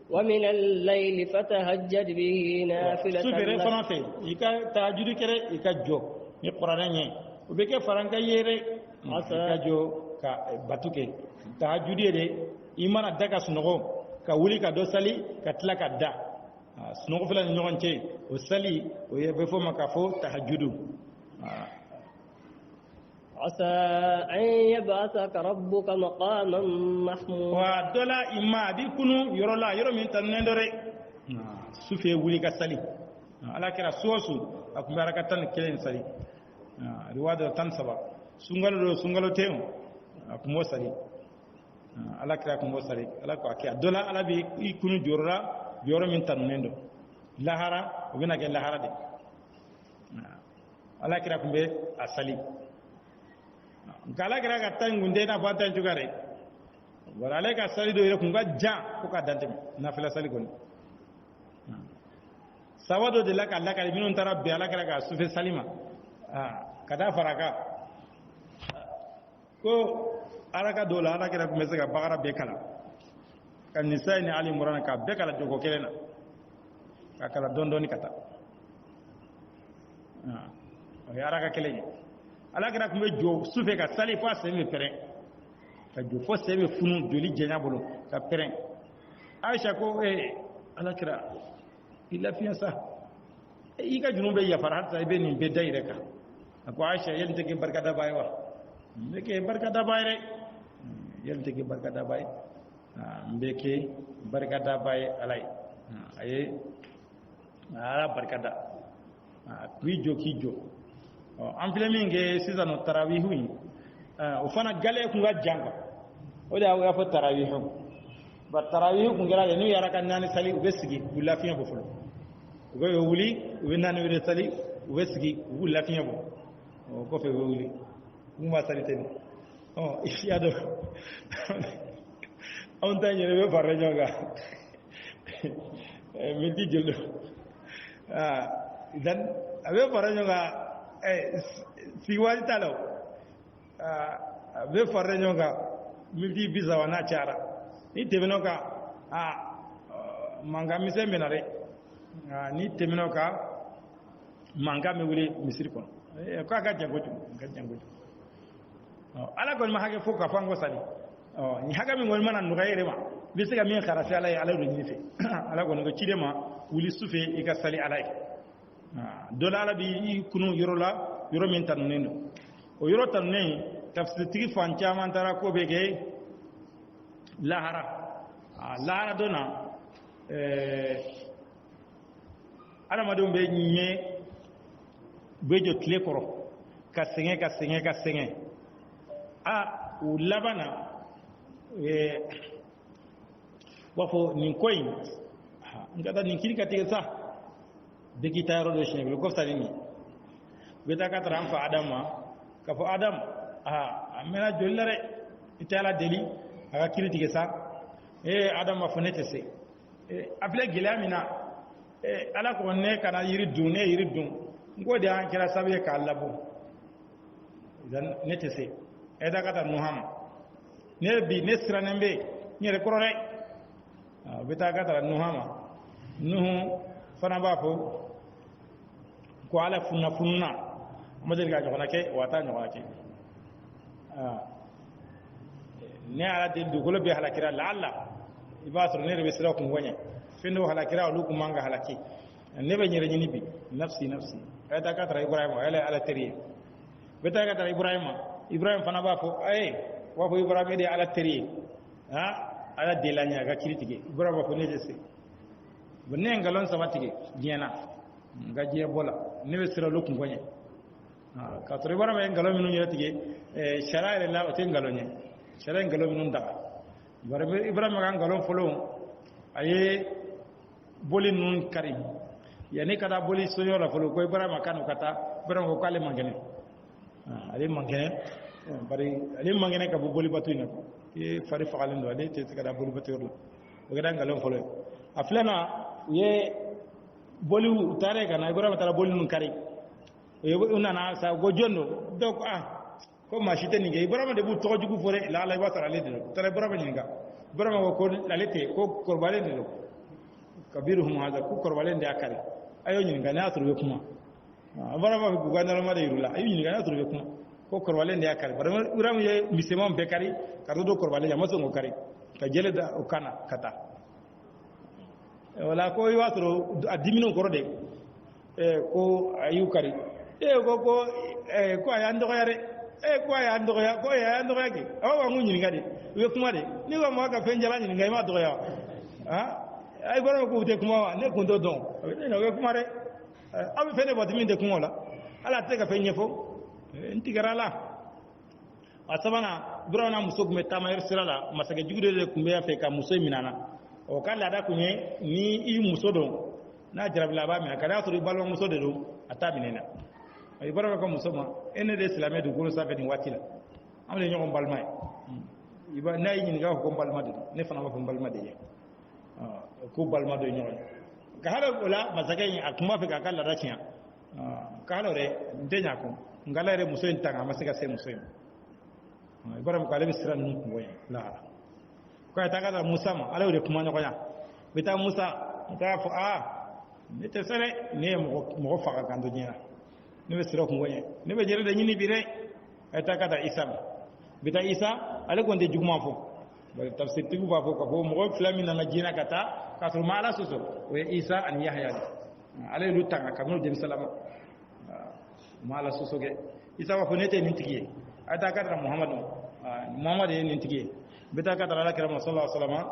ومن الليل فتهجد به نافلة سوفيري فرانسي يكا تهجد كره يكا جو ni qur'an nye o be ke faranka yere ka jo ka batuke tahajjudi de imana daga sunogo ka wuli ka do sali ka tla ka da sunogo fela ni nyon ce o sali o ye be fo maka fo tahajjudu عسى أن يبعثك ربك مقاما محمودا ودولا إما دي كنو يرولا يرو من تنندري سوفي ولي كسالي على كرا سوسو أكو باركة تن كلين سالي رواد تن سبا سونغالو تيم أكو مو سالي على كرا أكو مو سالي على كو أكيا دولا على بي كنو جورلا يرو من تنندو لاهرا وبنا كن لاهرا دي على كرا أكو بي أسالي kala kira ka tan gunde na fatan jugare warale ka sali do yero kunga ja ko ka dante na fela sali gon sawado de la ka la ka minun tara be ala kira ka sufe salima kada faraka ko araka dola ala kira kuma sega bagara be kala kan nisa ni ali murana ka be kala jogo kelena ka kala dondoni kata o araka kelenya ala kira kun bɛ jɔ sufɛ ka sali fo a sen bɛ pɛrɛn ka jɔ fo sen bɛ funu joli jɛnya bolo ka pɛrɛn Aisha ko ala kira i lafiya sa i ka junu bɛ yafara hali i bɛ nin bɛɛ da yɛrɛ kan a ko Aisha yɛlɛ tɛ kɛ barika daba ye wa n bɛ kɛ barika daba ye dɛ yɛlɛ tɛ kɛ barika daba ye n bɛ kɛ barika daba ye ala ye a ye ala barika da k'i jɔ k'i jɔ an filɛ min kɛ sisan tarawihu in o fana gale kun ka jan quoi o de y'a fɔ tarawihu ba tarawihu kun kɛra n'u yɛrɛ ka naani sali u bɛ sigi u lafiya bɔ fɔlɔ u bɛ wuli u bɛ naani wɛrɛ sali u bɛ sigi u b'u lafiya bɔ o kɔfɛ u bɛ wuli mun b'a sali ten i y'a dɔn anw ta in yɛrɛ bɛ fara ɲɔgɔn kan miniti joli a bɛ fara ɲɔgɔn kan siwali talo be farre nyonga miti bizawa na cara ni temeno ka manga mise menare ni temeno ka manga me wuli misiri kono ko aga jangoju ala gon ma hage foka fango sali ni haga mi ngol manan nuga yere ma bisiga min kharasi ala ala ro ni fe ala gon go chidema wuli sufe e ka sali ala dola ala bi kunu yoro min tanunendo o yoro tanunen tafsir tigi fan caman tara ko be ke lahara dona adamadenw bɛ ɲɛ bɛ jɔ tile kɔrɔ ka sɛgɛn o laban na b'a fɔ nin ko in n ka taa nin kiri ka tigɛ sa bɛɛ k'i ta yɔrɔ dɔ siɲɛ kelen ko fisa ni nin bɛ taa ka taara an fa Adamu ma ka fɔ Adamu a mɛnna joli la dɛ i tɛ Ala deli a ka kiri tigɛ sa Adamu b'a fɔ ne tɛ se a filɛ gɛlɛya min na Ala ko ne kana yiri dun ne ye yiri dun n ko de an kɛra sababu ye k'a labɔ ne tɛ se da ka taa Nuha ma ne sirannen bɛ n yɛrɛ kɔrɔ dɛ u bɛ taa ka taa Nuha ma Nuhu fana b'a fɔ ko Ala fununa a ma deli ka ɲɔgɔnna kɛ wa a t'a ɲɔgɔnna kɛ ne Ala deli dugukolo bɛ halakira la'alla i b'a sɔrɔ ne yɛrɛ bɛ siran kun ŋɔɲɛ fɛn dɔw halakira olu kun man ka halaki ne bɛ n yɛrɛ ɲini bi nafsi a taa ka taa Ibrahima o yɛrɛ Ala teri ye bɛ taa ka taa Ibrahima fana b'a fɔ b'a fɔ Ibrahima de ye Ala teri ye Ala deli an ye a ka kiri tigɛ Ibrahima b'a fɔ ne tɛ se ne ye nkalon 3 tigɛ diɲɛ na n ka diɲɛ bɔ la ne bɛ siran olu kun ŋɔɲɛ k'a sɔrɔ Ibrahima ye nkalon minnu yɛrɛ tigɛ sariya yɛrɛ la o tɛ nkalon ye sariya ye nkalon minnu daga Ibrahima ka nkalon fɔlɔ a ye boli ninnu kari yani kada boli soyo la folo ko Ibrahima kanu kata Ibrahima ko kale mangene ale mangene bari ale mangene ka boli batu ina e fari fagalen do ale te kada boli batu yorla o gada ngalon folo aflana ye boli tare kana Ibrahima tara boli nun kari e unana sa go jonno donc ko machite ni ge Ibrahima de bu tojugu fore la la wa tara le de tara Ibrahima ni ga Ibrahima ko lalete ko korbale de kabiruhum hada ku korbale de akari ayo ni ga na turbe kuma Ibrahima ko ga na ma de yurula ayo ni ga na turbe kuma ko korbale de akari Ibrahima ye misema be kari kardo do korbale ya maso ngo kari ka jele da o kana kata wala ko yiwatro adimino korode ko ayu kari ko aya ndo yare ko aya ndo ya ko aya ndo yake awa ngunyi ngade we kuma de ni wa mo ka fenjala ni ngai ma do ya ay baro ko te kuma ne ko do don ne we kuma de abi fene batimi de kuma la ala te ka fenye fo ntigarala asabana brona muso kuma tama yersirala masage jugude de kumbe ya fe ka muso minana o kala da kunye ni I muso do na jarabla ba mi akada to balwa muso de do atabinena ay baraka ko muso ma ene de islamé du golo sabe ni watila amle ñoko balmay iba nay ñi nga ko balma de ne fana ma ko balma de ko balma do ñoko ka hala wala masage ni akuma fe ka kala rachiya ka hala re ndenya ko ngala re muso ntanga masaka se muso ibaram ko ale sira nu ko la ko ta ka Musa ma ale re kuma ñoko ya bita Musa ta fo ne te sere ne mo fa ka ndo ñina ne be sira ko ngoye ne be jere de ñini bi re ay ta ka da Isa bita Isa ale ko nde juguma fo bari tafsir tigu ba fo ko mo flami na jina kata ka to mala soso o Isa an Yahya ale lu tanga ka mo dem salama mala soso ge Isa wa fo ne te ni tigiye ay ta ka da Muhammad ni tigiye bita ka da la kira sallallahu alaihi wasallam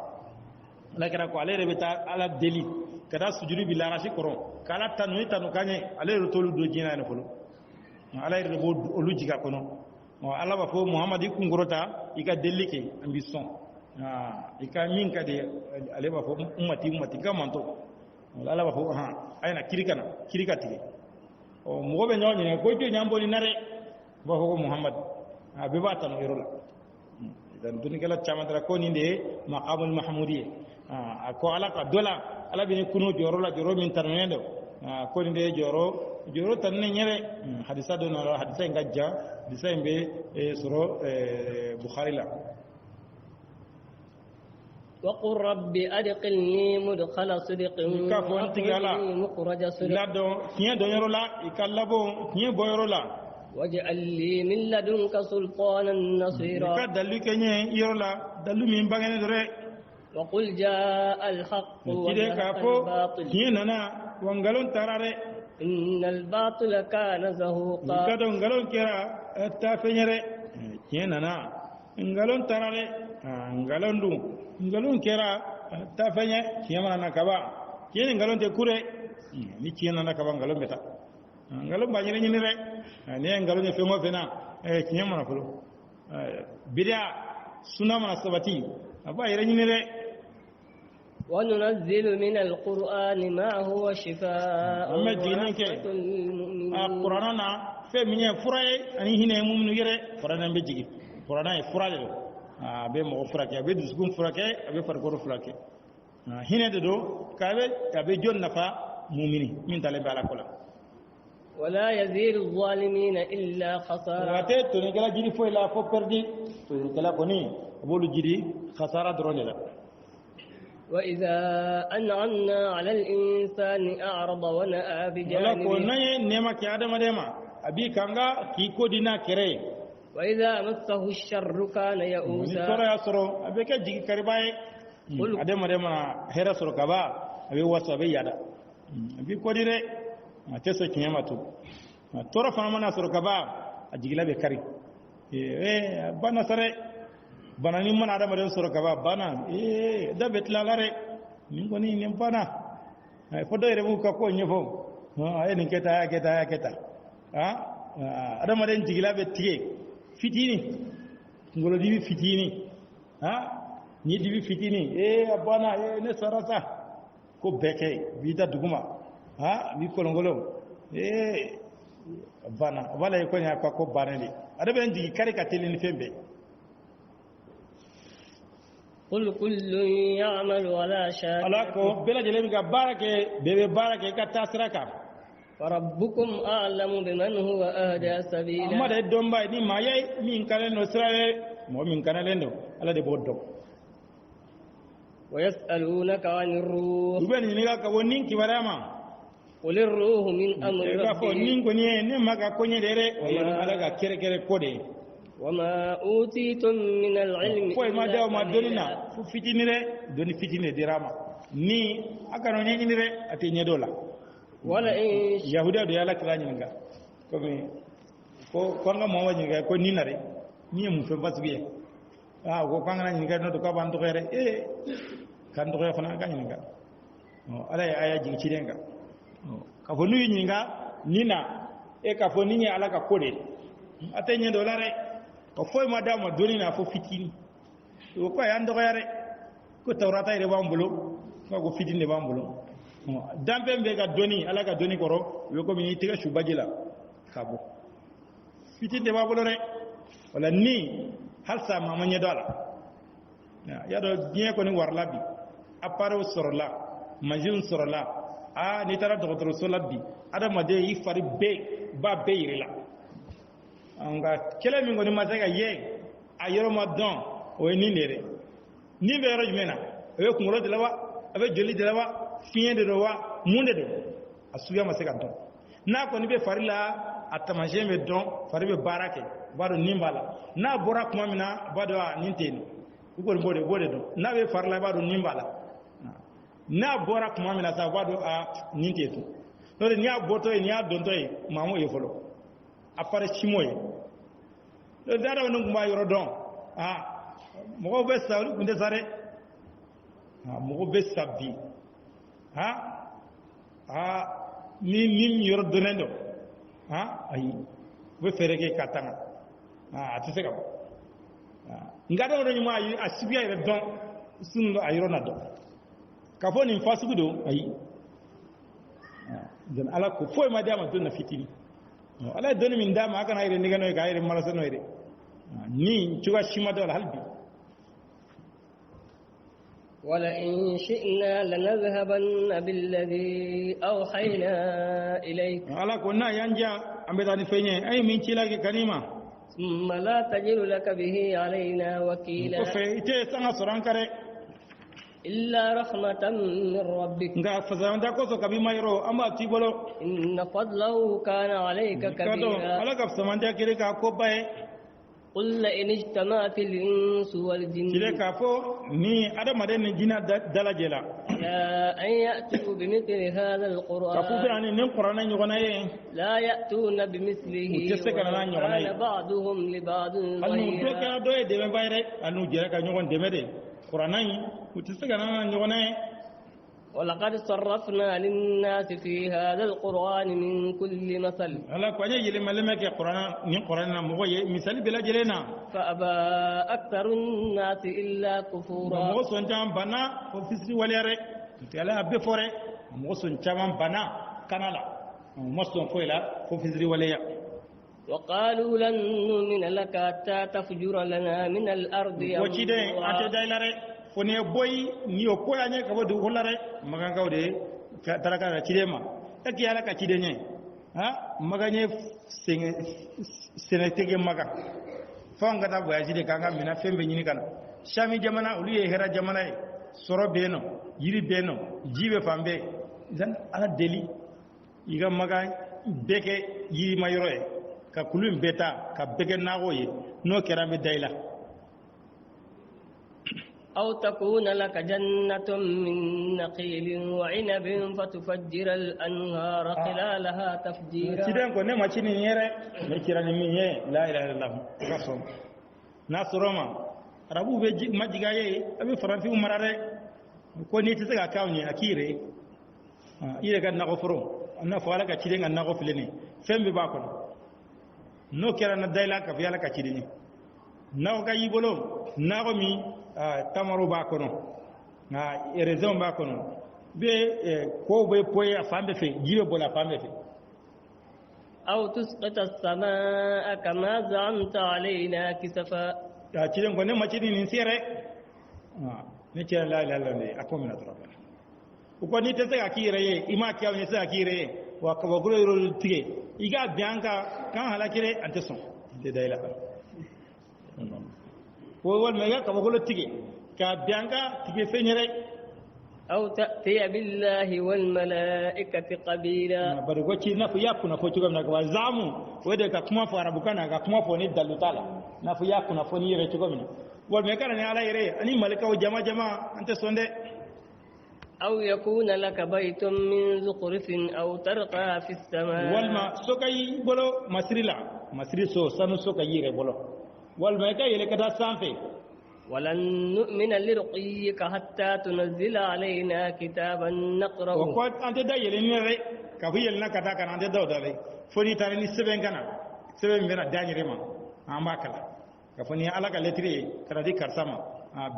la kira ko ale re bita ala deli kada sujudi bila rashi koro kala tanu kanye ale rotolu do jina ne folo ala re bo olu jiga kono ala ba fo Muhammad ikungorota ika delike ambition ika min kade ale ba fo ummati kamanto ala ba fo ayna kirikati o mo be nyawni ne ko jo nyambo ni nare ba fo Muhammad be ba tanu irola dan duni kala chamadra ko ni de maqamul mahmudiyya ko ala ka dola ala bi kuno joro la joro min tarnendo ko ni joro tanne nyere hadisa do na hadisa ngajja hadisa be suro Bukhari la وقل رب أدخلني مدخل صدق وأخرجني مخرج صدق لا دو كين دو يرو لا يكلبو كين بو يرو لا واجعل لي من لدنك سلطانا نصيرا كدلو كين يرو لا دلو من بغن دري وقل جاء الحق وزهق الباطل كيننا وانغالون تراري إن الباطل كان زهوقا كدو انغالون كرا تافنيري كيننا انغالون تراري انغالون دو ngalon kera ta fanya kiyama na kaba kiyene ngalon te kure ni kiyana na kaba ngalon beta ngalon ba nyere nyere ne ngalon ne fengo fena kiyama na fulo bidia sunama na sabati aba yere nyere وننزل من القرآن ما هو شفاء ورحمة القرآن فمن فراي أني هنا مؤمن يره قرآن بيجي قرآن فراي abe mo frake abe dusgun frake abe farko frake hina de do kabe abe jon nafa mu'mini min tale bala kola wala yazidu adh-dhalimin illa khasara wate to ne kala jiri fo la fo perdi to ne kala koni bolu jiri khasara drone la wa idha an'amna 'ala al-insani a'rada wa na'a bi janibi wala ko naye nema ki adama dema abi kanga ki kodina kere وإذا مسه الشر كان يئوسا ترى يسرو أبيك جيك كرباي أدم هيرا سرو كبا أبي واسو أبي يادا أبي كوديره ما تسو كنيما تو ترى فنامنا سرو كبا أجيك لا بكاري بنا سره بنا نيمان أدم سرو كبا بنا ده بتلا لاره نيكوني نيمبانا فدو يرمو كاكو نيفو نكتا كتا أدم جيك لا بتيه fitini ngolo dibi fitini ni dibi fitini abana ne sarata ko beke bida duguma ha mi kolongolo bana wala ko nya ko banale ada ben di kare ka telin fembe قل كل يعمل على شاكلته ala ko bela jele ga barake bebe barake ka tasraka فربكم أعلم بمن هو أهدى سبيلا amma da domba ni maye min kale no srawe mo min kanale ndo ala de boddo ويسألونك عن الروح ben ni ga ka wonin ki barama قل الروح من أمر ga fo ربي nin ko ni ne maga ko ni dere wala ala ga kere kere kode وما أوتيتم من العلم foy ma إلا daw ma قليلا. donina fu fitinire doni fitine dirama ni akano nyenire ate nyedola ولئن yahuda do yala kala nyinga ko me ko nga mo wani ga ko ni nare ni mu fe basbiye ko kanga nyinga no to ka ban to kere kan to fana ga nyinga ala aya jigi cirenga ka fo nuyi nyinga nina ka fo ninya ala ka kode ate nyedola re ko foy ma daw ma donina fo fitini ko ya ndo yare ko tawrata ire bambulo ko fitinde bambulo dambe be ga doni ala ga doni koro yo ko mi tiga shubajila kabo fitinde bambulo re wala ni halsa ma manya dala ya do bien ko ni warlabi aparo sorla majun sorla ni tara docteur solabi ada ma de yi fari be ba be yirila anga kele mi ngoni masaka ye ayoro ma don o ni nere ni be yoro jmena e ko ngolo de lawa abe joli de lawa fiye de wa munde de asuya masaka don na ko ni be farila atamaje me don fari be barake bado nimbala na bora kuma mina bado ninteni ko bode don na be farila bado nimbala na bora kuma mina sa bado nintetu no ni a boto ni a don toy mamu e folo apare chimoye le dara wonu nguma yoro don mo be salu kunde sare mo be sabbi ni yoro donendo ayi be fereke katanga atise ka ngado do nyuma ayi asibiya ire don sunu ayiro na do ka fo ni fasugu do ayi dan ala ko foy ma dama don na fitini ala doni min dama aka na ire ndiga no ka ire marasa no ire ni cuga shima do halbi ولئن شئنا لنذهبن بالذي أوحينا إليك ala ko na yanja ambe tani fenye ay min cilage kanima ثم لا تجد لك به علينا وكيلا ko fe ite sanga sorankare إلا رحمة من ربك nga fazanda ko so kabi mayro amba tibolo إن فضله كان عليك kado كبيرا ala ka samanda kire ka ko bae قل لئن اجتمعت الإنس والجن kire ka fo ni adama den jina dalajela لا أن يأتوا بمثل هذا ka fu القرآن ani nin qur'ana nyogona ye لا يأتون بمثله وتسكن على ولو نيوغني. كان بعضهم لبعض anu do ظهيرا kala do e de bayre anu jere ka nyogon demede qur'ana yi utisga na nyogona ye ولقد صرفنا للناس في هذا القرآن من كل مثل ala ko anya yele maleme ke qur'ana ni qur'ana mo ye misali bela jelena فأبى أكثر الناس إلا كفورا mo son jam bana ko fisri walere tela be fore mo son jam bana kanala mo son foila ko fisri waleya وقالوا لن نؤمن لك حتى تفجر لنا من الأرض ko ci de ate ينبوعا dailare fone boy ni o ko anya ka bodu holare maga gawde taraka na cidema taki ala ka cidenye maganye sene tege maga fanga ta boya cide kanga mina fembe nyini kana shami jamana ulu ye hera jamana e soro beno yiri beno jibe fambe zan ala deli iga maga beke yiri mayro e ka kulum beta ka beke nago ye no kerambe daila أو تكون لك جنة من نخيل وعنب فتفجر الأنهار خلالها تفجيرا ciden ko ne macini yere me kirani min ye la ilaha illallah kasom nasroma rabu be majiga ye abi faransi umarare ko ni tsaga kawni akire ire kan nako furo na fala ka ciden kan nako fileni fembe ba ko no kera na daila ka fiala ka ciden nawo ga yibolo nawo mi tamaro ba ko no na erezon ba ko no be ko be poye fambe fe jibe bola fambe fe أو تسقط السماء كما زعمت علينا كسفا ta cilen ko ne macini ni sere ne ce la la la ne akomina toraba ko ni te se akire ye ima kiyaw ne se akire ye wa ka wa gulo ro tige iga bianka kan halakire ante son de dayla ko wal mega ka wa gulo tige ka bianka tige fenyere أو تأتي بالله والملائكة قبيلا bari ko ci nafu yakuna fo cugam na ko zamu wede ka kuma fo arabu kana ka kuma fo ni dalutala nafu yakuna fo ni yere cugam na wal me kana ni ala yere ani malika o jama jama ante sonde أو يكون لك بيت من زخرف أو ترقى في السماء walma sokay bolo masrila masri so sanu sokay yere bolo walma kay yele kada sanfe ولن نؤمن لرقيك حتى تنزل علينا كتابا نقرأه ko ante da yele ni re ka fu yele na kata kana ante da dale foni tare ni seben kana seben bena danyere ma amba kala ka foni ala ka letri kana di karsama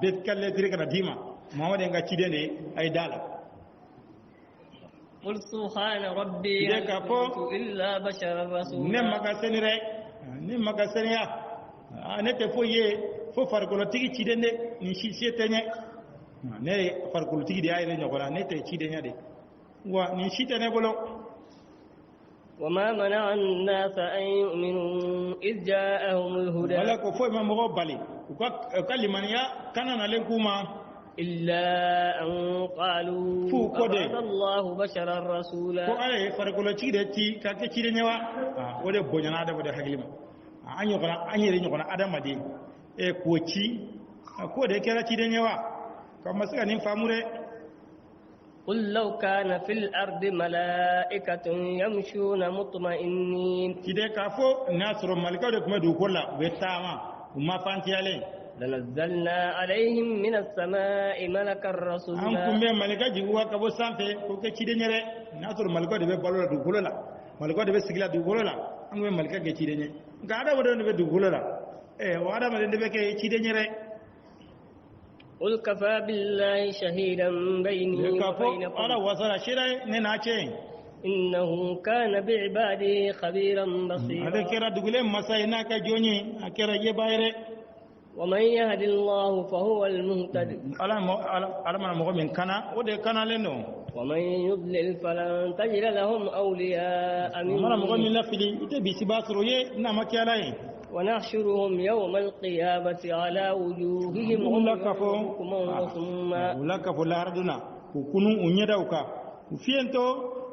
bet kal letri kana dima mawade nga cidende ay dala قل سبحان ربي هل كنت إلا بشرا رسولا nem maka seni rek nem maka seni ya nete fo ye fo farkolo tigi cidende ni si tenye ne farkolo tigi de ayre nyogora nete cidenya de wa ni sitene bolo وما منع الناس أن يؤمنوا إذ جاءهم الهدى wala ko fo ma mo bali ko kalimaniya kanana len kuma إلا أن قالوا أبعث الله بشرا رسولا ko ale farkolo tigi de ci ka ke cidenya wa o de bonyana da de haglima anyo kana anyere nyogona adama de e ko ci ko de kera cidenya wa kama sika nin famure قل لو كان في الأرض ملائكة يمشون مطمئنين kide ka fo nasro malika de kuma du kolla betama umma fantiyale لنزلنا عليهم من السماء ملكا an رسولا kumbe malika jiguwa ka bo sanfe ko ke cide nyere nasro malika de be balola du kolola malika de be sigila du kolola an kumbe malika ke cide nye ga ada wado de be du kolola wada ma de be ke cide nyere قل كفى بالله شهيدا بيني ka fo ala وبينكم wasara shira ne na ce إنه كان بعباده خبيرا ada بصيرا kera dugule masai na ka jonyi akera ye bayre ومن يهد الله فهو المهتد ala mana mo min kana o de kana leno ومن يضلل فلن تجد لهم أولياء من mana mo دونه min lafili ite bisi basro ye na makiala ye ونحشرهم يوم القيامة على وجوههم Wula عميا kafo وبكما وصما wula kafo larduna kunu unyedauka fiento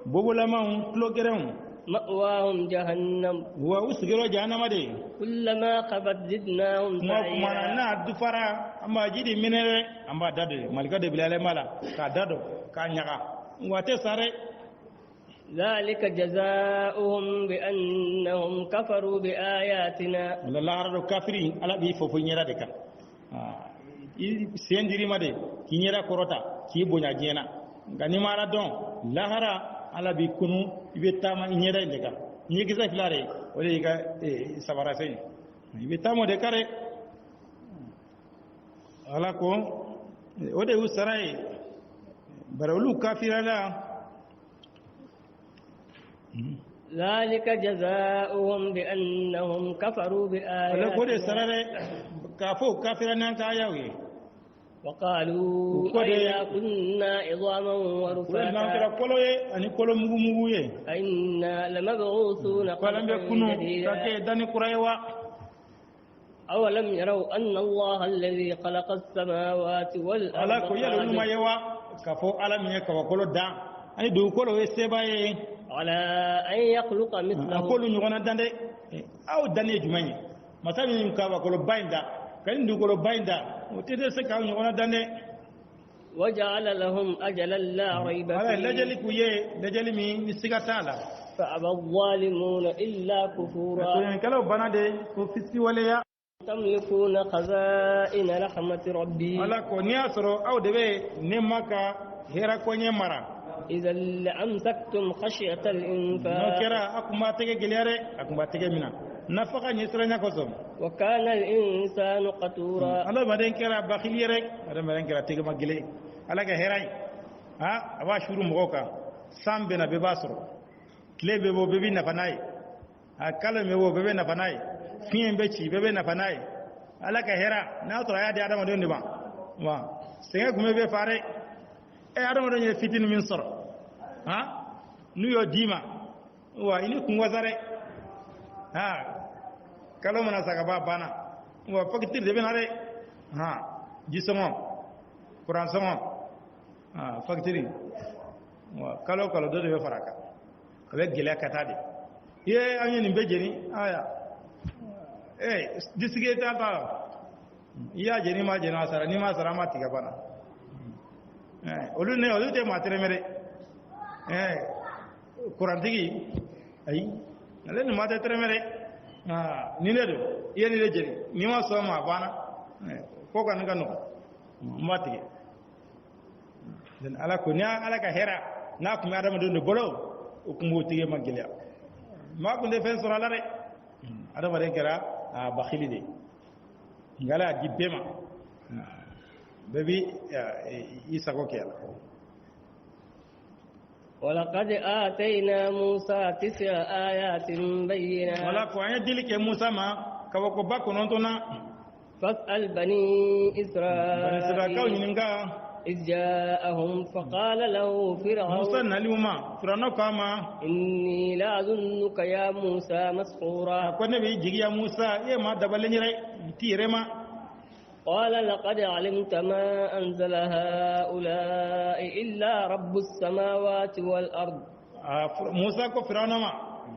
bobolama klogerem مأواهم جهنم wa usgiro jahannama de كلما خبت زدناهم kuma kuma سعيرا na dufara amba jidi minere amba dade malika de bilale mala ka dado ka nyaga wate sare ذلك جزاؤهم بأنهم كفروا بآياتنا la larado kafiri ala bi fofo nyera de kan i sendiri made ki nyera korota ki bonya jena ngani mara don lahara ala bi kunu ibe tama nyera de kan ni gisa filare wala ga sabara sen ibe tamo de kare ala ko o de usarai barawlu kafira la ذلك جزاؤهم بأنهم كفروا ala ko de بآياتنا sarare kafo kafira nan ka yawe وقالوا وقال- أئذا كنا عظاما wala nan kala ورفاتا kolo ye ani kolo mugu mugu ye أئنا لمبعوثون kwalambe خلقا kunu جديدا kake dani kuraiwa أولم يروا أن الله الذي خلق السماوات ala ko yalo numa والأرض yewa kafo ala mi ka kolo da ani du kolo we seba ye على أن يخلق مثله akolu nyugona dande aw dane jumanye masabi ka ba kolo bainda kan du kolo bainda o tete se ka nyugona dande وجعل لهم أجلا لا ريب ala فيه lajali ku ye lajali mi sigatala فأبى الظالمون إلا ko كفورا en kala bana de ko fiski wala ya تملكون خزائن رحمة ربي ala ko ni asoro aw de be ne maka hera ko nye mara إذا لأمسكتم خشية no الإنفاق kera akuma tege geliare akuma tege mina nafaka nyesra nya kosom وكان الإنسان قتورا ala baden kera bakhili rek ada baden kera tege magile ala ga herai a b'a suru mɔgɔw kan san bɛna bɛɛ b'a sɔrɔ tile bɛ bɔ bɛɛ bɛ nafa n'a ye a kalo bɛ bɔ bɛɛ bɛ nafa n'a ye fiɲɛ bɛ ci bɛɛ bɛ nafa n'a ye ala ka hɛrɛ n'a sɔrɔ a y'a di adamadenw de ma wa sɛgɛn kun bɛ fa dɛ adamadenw ye fitinin min sɔrɔ n'u y'o d'i ma wa i ni kun wasa dɛ kalo mana sa ka ban banna wa facture de bɛ na dɛ jisɔngɔ kuran sɔngɔ facture wa kalo kalo dɔ de bɛ fara a kan a bɛ gɛlɛya ka taa de an ye nin bɛɛ jeni disike t'a ta i y'a jeni ma jeni a sara n'i ma sara an ma tigɛ bana olu tɛ maa tɛrɛmɛ dɛ kurantigi ayi ale nin ma tɛ tɛrɛmɛ dɛ nin de don i ye nin de jeni n'i ma sɔn ma a banna ko ka ne ka nɔgɔ n b'a tigɛ ala ko ni ala ka hɛrɛ n'a kun bɛ adamadenw de bolo o tun b'o tigɛ ma gɛlɛya maa kun tɛ fɛn sɔrɔ a la dɛ adamaden kɛra bakili de nka ala y'a di bɛɛ ma bɛɛ bɛ i sago kɛ a la. ولقد آتينا موسى 9 آيات بينات wala ko an ye deli kɛ Musa ma kabakoba 9 فاسأل بني Israɛlakaw إسرائيل ɲininka إذ جاءهم فقال له فرعون Musa naliw ma Firawuna ko a ma إني لأظنك يا موسى مسحورا ko ne bɛ jigiya Musa e ma dabalen yɛrɛ i t'i yɛrɛ ma قال لقد علمت ما أنزل هؤلاء إلا رب السماوات والأرض Musa ko Firawuna ma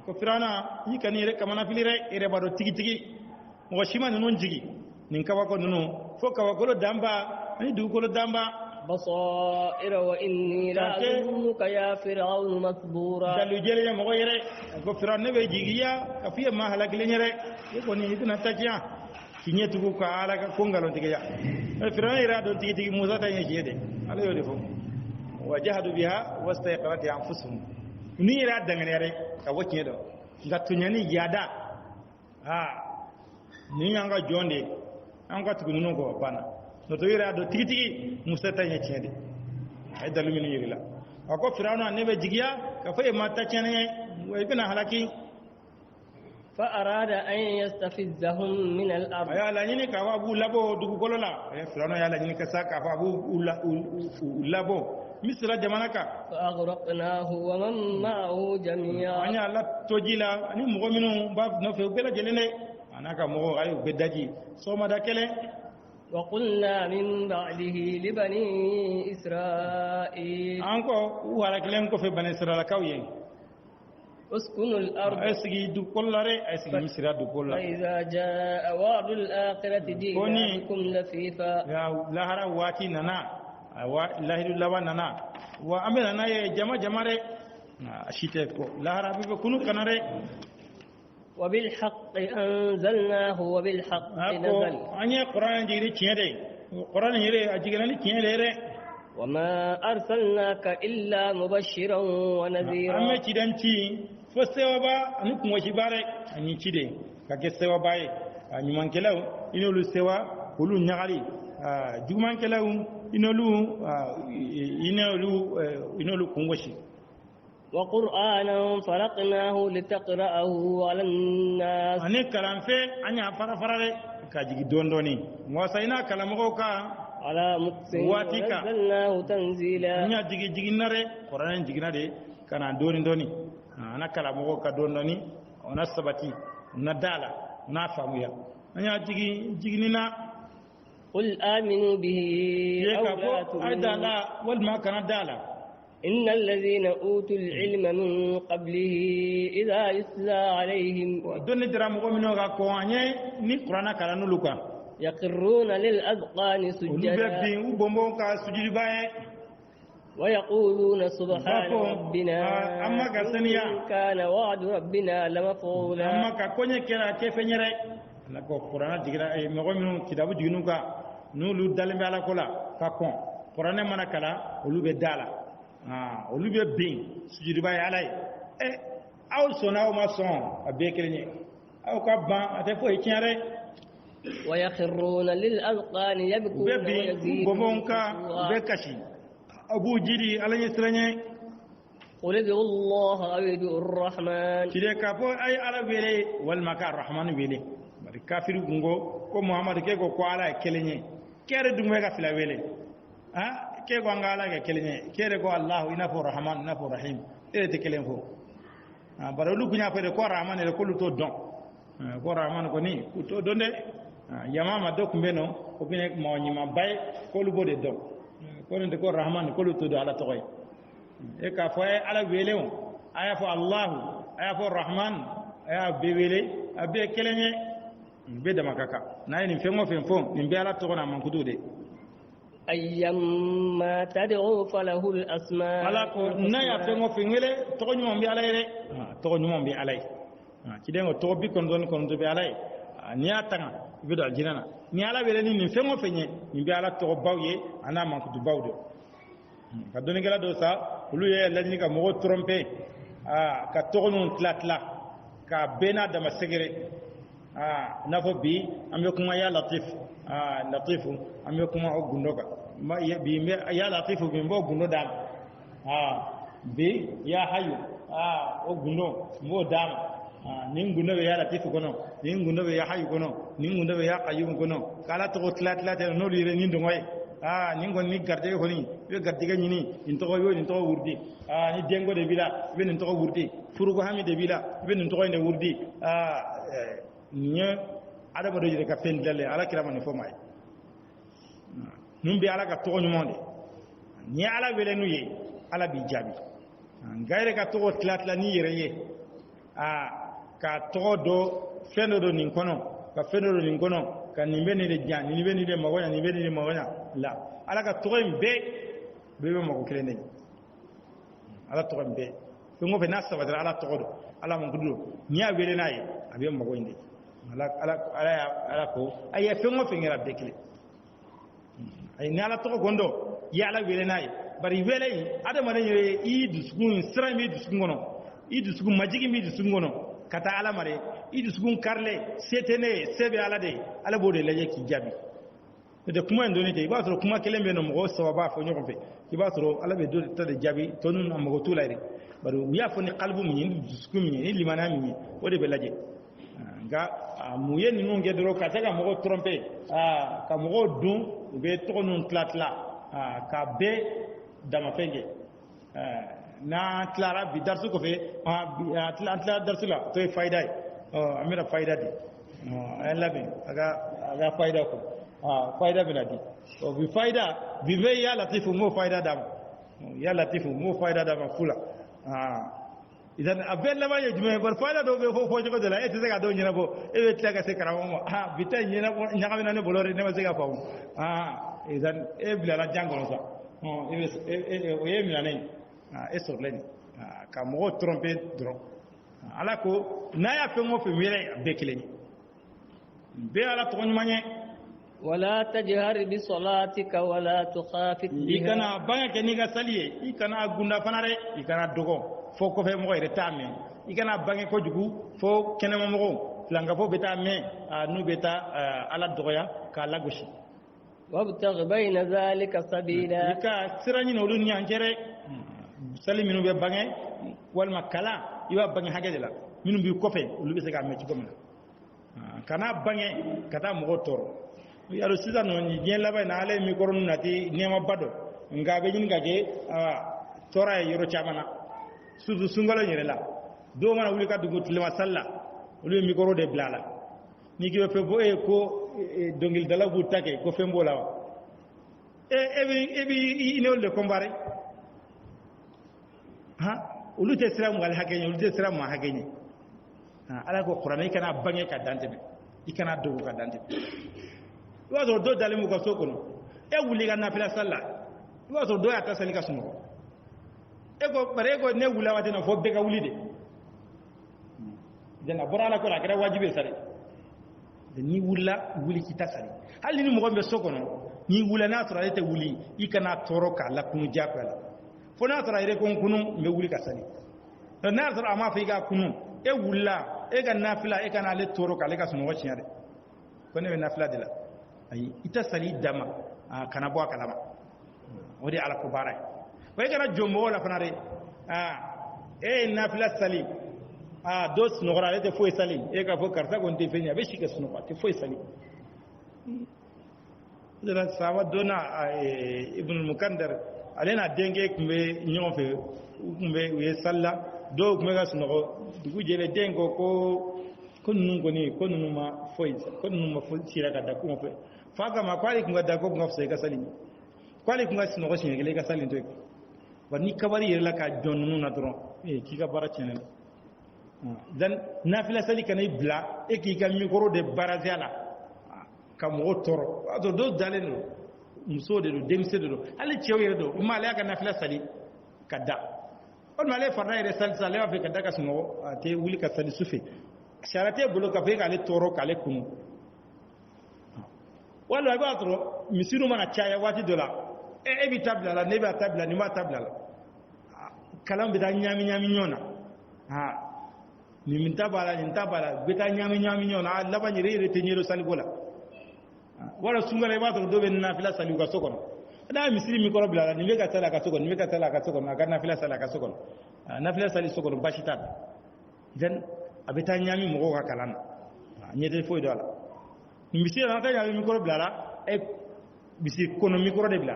ko Firawuna i ka nin yɛrɛ kamana fili dɛ yɛrɛ b'a dɔn tigitigi mɔgɔ si ma ninnu jigi nin kabako ninnu fo kabakolo danba ani dugukolo danba بصائر وإني لأظنك يا فرعون مثبورا dalu jɛlen mɔgɔ yɛrɛ ko Firawuna ne bɛ jigiya ka f'i ye maa halakilen yɛrɛ e kɔni i tɛna taciya k'i ɲɛ tugu ka ala ka ko nkalontigiya Firawuna yɛrɛ y'a dɔn tigitigi Musa ta ɲɛ tiɲɛ de ala y'o de fɔ wa jahadu biha wastayqanatha anfusuhum ni yɛrɛ y'a danganiya dɛ ka bɔ tiɲɛ dɔn nka tonyani yaada ni y'an ka jɔn de an ka tugu ninnu kɔ banna n'o tɛ yɛrɛ y'a dɔn tigitigi Musa ta ɲɛ tiɲɛ de a ye dalu minnu yɛrɛ la a ko Firawuna ne bɛ jigiya ka fɔ e ma ta tiɲɛ ye wa i bɛna halaki فأراد أن يستفزهم من a الأرض y'a laɲini k'a fɔ a b'u labɔ dugukolo la Firawuna y'a laɲini ka sa k'a fɔ a b'u labɔ Misira jamana kan فأغرقناه ومن معه جميعا an y'a la to ji la ani mɔgɔ minnu b'a nɔfɛ u bɛɛ lajɛlen dɛ a n'a ka mɔgɔw a y'u bɛɛ daji sɔgɔmada kelen وقلنا من بعده لبني إسرائيل an kɔ u halakilen kɔfɛ Bani Israɛlakaw ye اسكنوا a الأرض ye sigi dugukolo la dɛ a ye sigi Misira dugukolo la فإذا جاء وعد الآخرة جئنا بكم لفيفا lahara waati nana lahidu laban nana wa an bɛ nana ye jama dɛ a si tɛ ko lahara bɛ kunu kana dɛ وبالحق أنزلناه وبالحق a ko نزل an ye kuran jigin tiɲɛ de kuran yɛrɛ a jiginna ni tiɲɛ de yɛrɛ وما أرسلناك إلا مبشرا an ونذيرا bɛ cidan ci fo sewaba ani kungosi baara ani ci de ka kɛ sewaba ye a ɲumankɛlaw i n'olu sewa olu ɲagali jugumankɛlaw i n'olu kungosi وقرآنا فرقناه لتقرأه على الناس ani kalanfɛn an y'a fara fara dɛ ka jigin dɔɔni dɔɔni wasa i n'a kalamɔgɔw kan على مقسم واتيكا. ونزلناه تنزيلا an y'a jigin na dɛ kuran jiginna de ka na dɔɔni dɔɔni an na kalamɔgɔw ka dɔɔni dɔɔni o na sabati o na da la o n'a faamuya an y'a jigin na قل آمنوا به ye أو ka لا fɔ a ye da تؤمنوا la walima kana da la إن الذين أوتوا العلم من قبله إذا يتلى عليهم dɔnni dira mɔgɔ minnu ka kɔn an ye ni kuranna kalan n'olu kan يقرون للأذقان olu bɛ سجدا bin u bɔnbɔn ka sujudiba ye ويقولون سبحان Bako, ربنا amma ka saniya. إن كان وعد ربنا لمفعولا amma ka kɔɲɛ kɛra a kɛ fɛn yɛrɛ ala ko kuranna jigira mɔgɔ minnu kitabu jiginnu kan n'olu dalen bɛ ala ko la ka kɔn kuranɛ mana kalan olu bɛ da la olu bɛ bin sujudiba ye ala ye aw sɔnna aw ma sɔn a bɛɛ kelen ye aw ka ban a tɛ foyi tiɲɛ dɛ ويخرون للأذقان u bɛ يبكون bin u bɔnbɔn kan u ويزيدون bɛ kasi abu jiri ala yisranye قل ادعوا الله أو ادعوا الرحمن kide kapo ay ala wele wal maka rahman wele bari kafiru ngo ko muhammad ke ko ala kelenye kere dum ga fila wele ha ke ko ngala ga kelenye kere ko allah ina fo rahman ina fo rahim ere te kelen fo bara lu kunya fere ko rahman e ko lu to don ko rahman ko ni ku to donde yamama do kumbeno ko bine mo nyima bay ko lu bode don ko ne ko rahman ko lu to do ala to koy e ka fo ala wele on aya fo allah aya fo rahman aya be wele abe kelenye be da makaka na ni fengo fenfo ni be ala to na man kudude أيما تدعو فله الأسماء ala ko na ya fengo fengele to nyum bi ala ere to nyum bi ala kidengo to bi kon do be ala ni atanga be do jinana ni ala wele ni fengo fenye ni be ala to bawye ana man kudu bawdo ka doni gala do sa ulu ye la ni ka mo tromper ka to non tlatla ka bena da masegere nafo bi ambe kuma ya latif latifu ambe kuma o gundoka ma bi ya latifu bi mbo gundo dam bi ya hayu o gundo mbo dam nin gundo be ya latifu kono nin gundo be ya hayu kono nin gundo be ya qayyum kono kala to tlatla te no lire nin do ngoy nin gon ni garde ko ni be garde ga nyini in to yo ni to wurdi ni dengo de bila be ni to wurdi furugo hami de bila be ni to ne wurdi nya ada bodo jere ka pendale ala kirama ni fomay numbi ala ka to nyumonde ni ala wele nu ye ala bi jabi ngayre ka to tlatla ni yere ye ka to do fendo do nin kono ka fendo do nin kono ka nimbe ni de jan ni be ni de magonya ni be ni de magonya la ala ka to mbe be mako kilende ala to mbe ko ngobe nasa wadra ala to do ala mon kudu ni a wele naye abiyo mako inde ala ko ay fengo fengera bekle ay ni ala to gondo ya ala wele nay bari wele adama ne yi dusgun srami dusgun gono yi dusgun majigi mi dusgun gono kata ala mare yi dusgun karle setene sebe ala de ala bode la yeki jabi de kuma ndoni te ba so kuma kelembe no mo sawaba fo nyoko fe ki ba so ala be do ta de jabi tonun am go tulare bari wiya fo ni qalbu mi dusgun mi ni limana mi wode be laje ga muye ni nge doro ka sega mo tromper ka mo dun be to non tlatla ka be dama fenge na clara bi darsu ko fe tlatla darsu la to faida amira faida di alla be aga faida ko faida be ladi o bi faida bi ve ya latifu mo faida dam ya latifu mo faida dam fula idan abella ma yejme bar faida do be fo jogo de la ete sega do nyina bo e be tlaga se karawo mo bitan nyina bo nyaka na ne bolore ne ma sega fawo idan e bila la jangolo sa o ye mi nanen e sorlen ka mo tromper dro ala ko na ya fe mo fe wele be kileni be ala to nyumanye ولا تجهر بصلاتك ولا تخافت بها ikana banga ke ni ga saliye ikana gunda fanare ikana dogo fo ko fe mo ire tame ikana bange ko jugu fo kenema mo langa fo beta me nu beta ala dogoya ka lagoshi وابتغ بين ذلك سبيلا ka sirani no dun nyankere sali minu be bange wal makala iwa bange hage de la minu bi ko fe lu be se ga me ci gomna kana bange kata mo toro yaro sisan no ni gen laba na ale mi koron nati nema bado nga be nyin gaje tora yoro chamana suzu sungalo nyere la do mana wuli ka dugu tilma salla wuli mi koro de blala ni ki fe bo e ko dongil dala bu take ko fembo la ebi inol de kombare ulu te sira mu al hakenye ulu te sira mu hakenye ala ko qur'an ikana bange ka dante ikana dogo ka dante wazo do dalimu ko sokono e wuli ga na fila salla wazo do ya tasali ka suno e ko bare ko ne wula wate na fo be ka wuli de dana borala ko la kara wajibe sare de ni wula wuli ki tasali hali ni mo be sokono ni wula na tora te wuli ikana toroka la kunu jakala fo na tora ire kon kunu me wuli ka sali na tora ama fi ga kunu e wula e ga nafila e kana le toroka le ka suno wachiare ko ne nafila de la ay ita sali dama kana bo kalama wodi ala ko bara ko kana jombo wala fanare nafila sali dos no grale te foi sali e ka fo karta gon te fenya be shika suno te foi sali dara sawa dona ibn al-mukandar alena denge kumbe nyofe kumbe we salla do kumbe ga suno dugu jele dengo ko nungo ni ko nunuma foi ko nunuma foi sira ka da ko fe faga ma kwali kunga da ko kunga sai ka sali kwali kunga suno ko shin ka sali to wani kabari yela ka jonnu na dron ki ka bara chenen dan nafila sali kanay bla e ki ka micro de barazala kam otoro ado do daleno muso de do demse de do ali chewere do ma la ka nafila sali kada on ma le farna ire sal sal wa fe kada ka suno te wuli ka sali sufi sharate bulo ka fe ka le toro ka le kunu wala ba toro misiru mana chaya wati dola e bi tabla la ne ba tabla ni ma tabla la kalam bi da nyami nyona ni min tabala ni tabala bi da nyami nyona la ba ni re te nyero sali gola wala sungale ba to do be na fila sali ga sokon da misiri mi ko bila la ni be ka sala ka sokon ni be ka sala ka sokon ga na fila sala ka sokon na fila sali sokon bashita dan abita nyami mo ko kalana nyete foi do ala misiri na ta nyami mi ko bila la e bisi kono mi ko de bila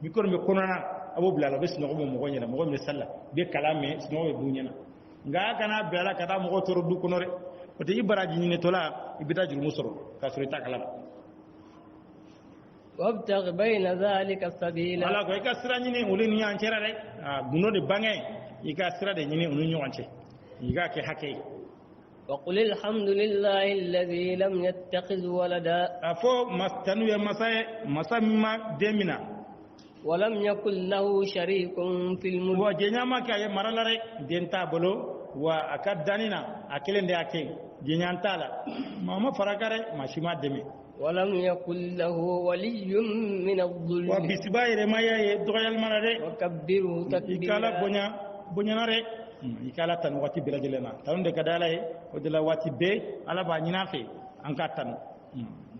mi ko me kono na abo bila la bes no mo mo nyana mo me salla be kalame sino be bunyana nga kana bila kata mo toro du kono re o te ibaraji ni tola ibita juru musoro ka suri ta kalama وابتغ بين ذلك السبيل ala ko ikasira nyini ulini yanchera re guno de bange ikasira de nyini unu nyanche iga ke hake وقل الحمد لله الذي لم يتخذ ولدا afo mastanu ya masama demina ولم يكن له شريك في الملك wa jenyama ka ye maralare denta bolo wa akaddanina akilende ake jenyantala mama farakare mashima demi ولم يكن له ولي من الظلم وبسباير ما يدغيال منare وكبره تكبيرا ikala bonya nare ikala tan wati bilajelena tan de kadala e odela wati be ala ba nyina fe an ka tan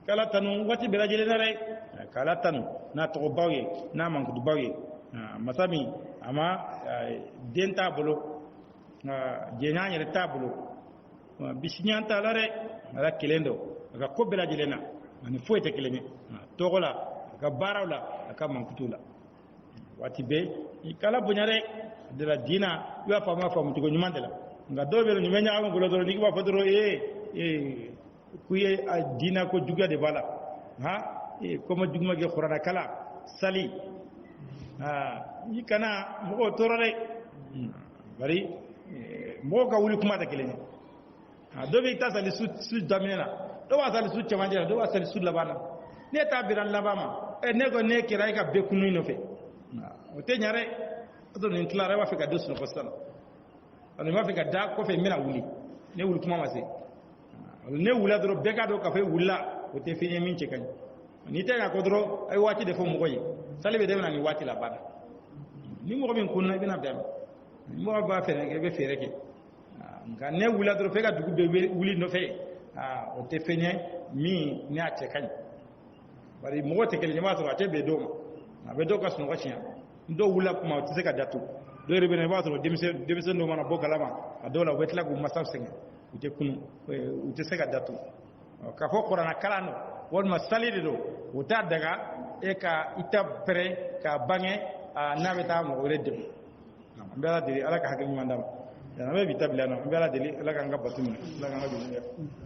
kala tan wati bilajelena re kala tan na to bawye na man ko bawye masami ama denta bolo jenya nyere tablo bisinyanta lare ala kilendo ga ko bilajelena ani foyte keleme togola ka barawla ka mankutula wati be ikala bunyare de la dina yo fama famu tigo nyumandela nga dobe ni menya amu gulo doro ni ba fadro kuye a dina ko juga de bala ko ma jugma ge qur'ana kala sali ikana mo torore bari mo ga wuli kuma ta keleme dobe ta sali su damena do wa sali su chamanja do wa sali su labana ne ta biran labama ne go ne kirai ka be kunu no fe o te nyare do ni tlara wa fe ka dosu no kostana ani ma fe ka da ko fe mena wuli ne wuli kuma mase ne wula do be ka do ka fe wula o te fe min che kan ni te ga ko dro ay wati de fo mo goyi sali be de na ni wati labana ni mo min kunna bina be mo ba fe ne be fe reke nga ne wula do fe ka dugu be wuli no fe o te fenye mi ni a chekan bari mo te kele nyama to ate be do ma be do ka sunu kwachia ndo wula kuma o te se ka datu do rebe ne ba to demise ndo mana bokalama adola wetla ku masaf senga ute kunu ute se ka datu ka fo qur'ana kalano won ma salide do uta daga e ka ita pre ka bange na beta mo redde mbela diri ala ka hakki mandam dana be bitabla no mbela diri ala ka ngabatu ala ka ngabatu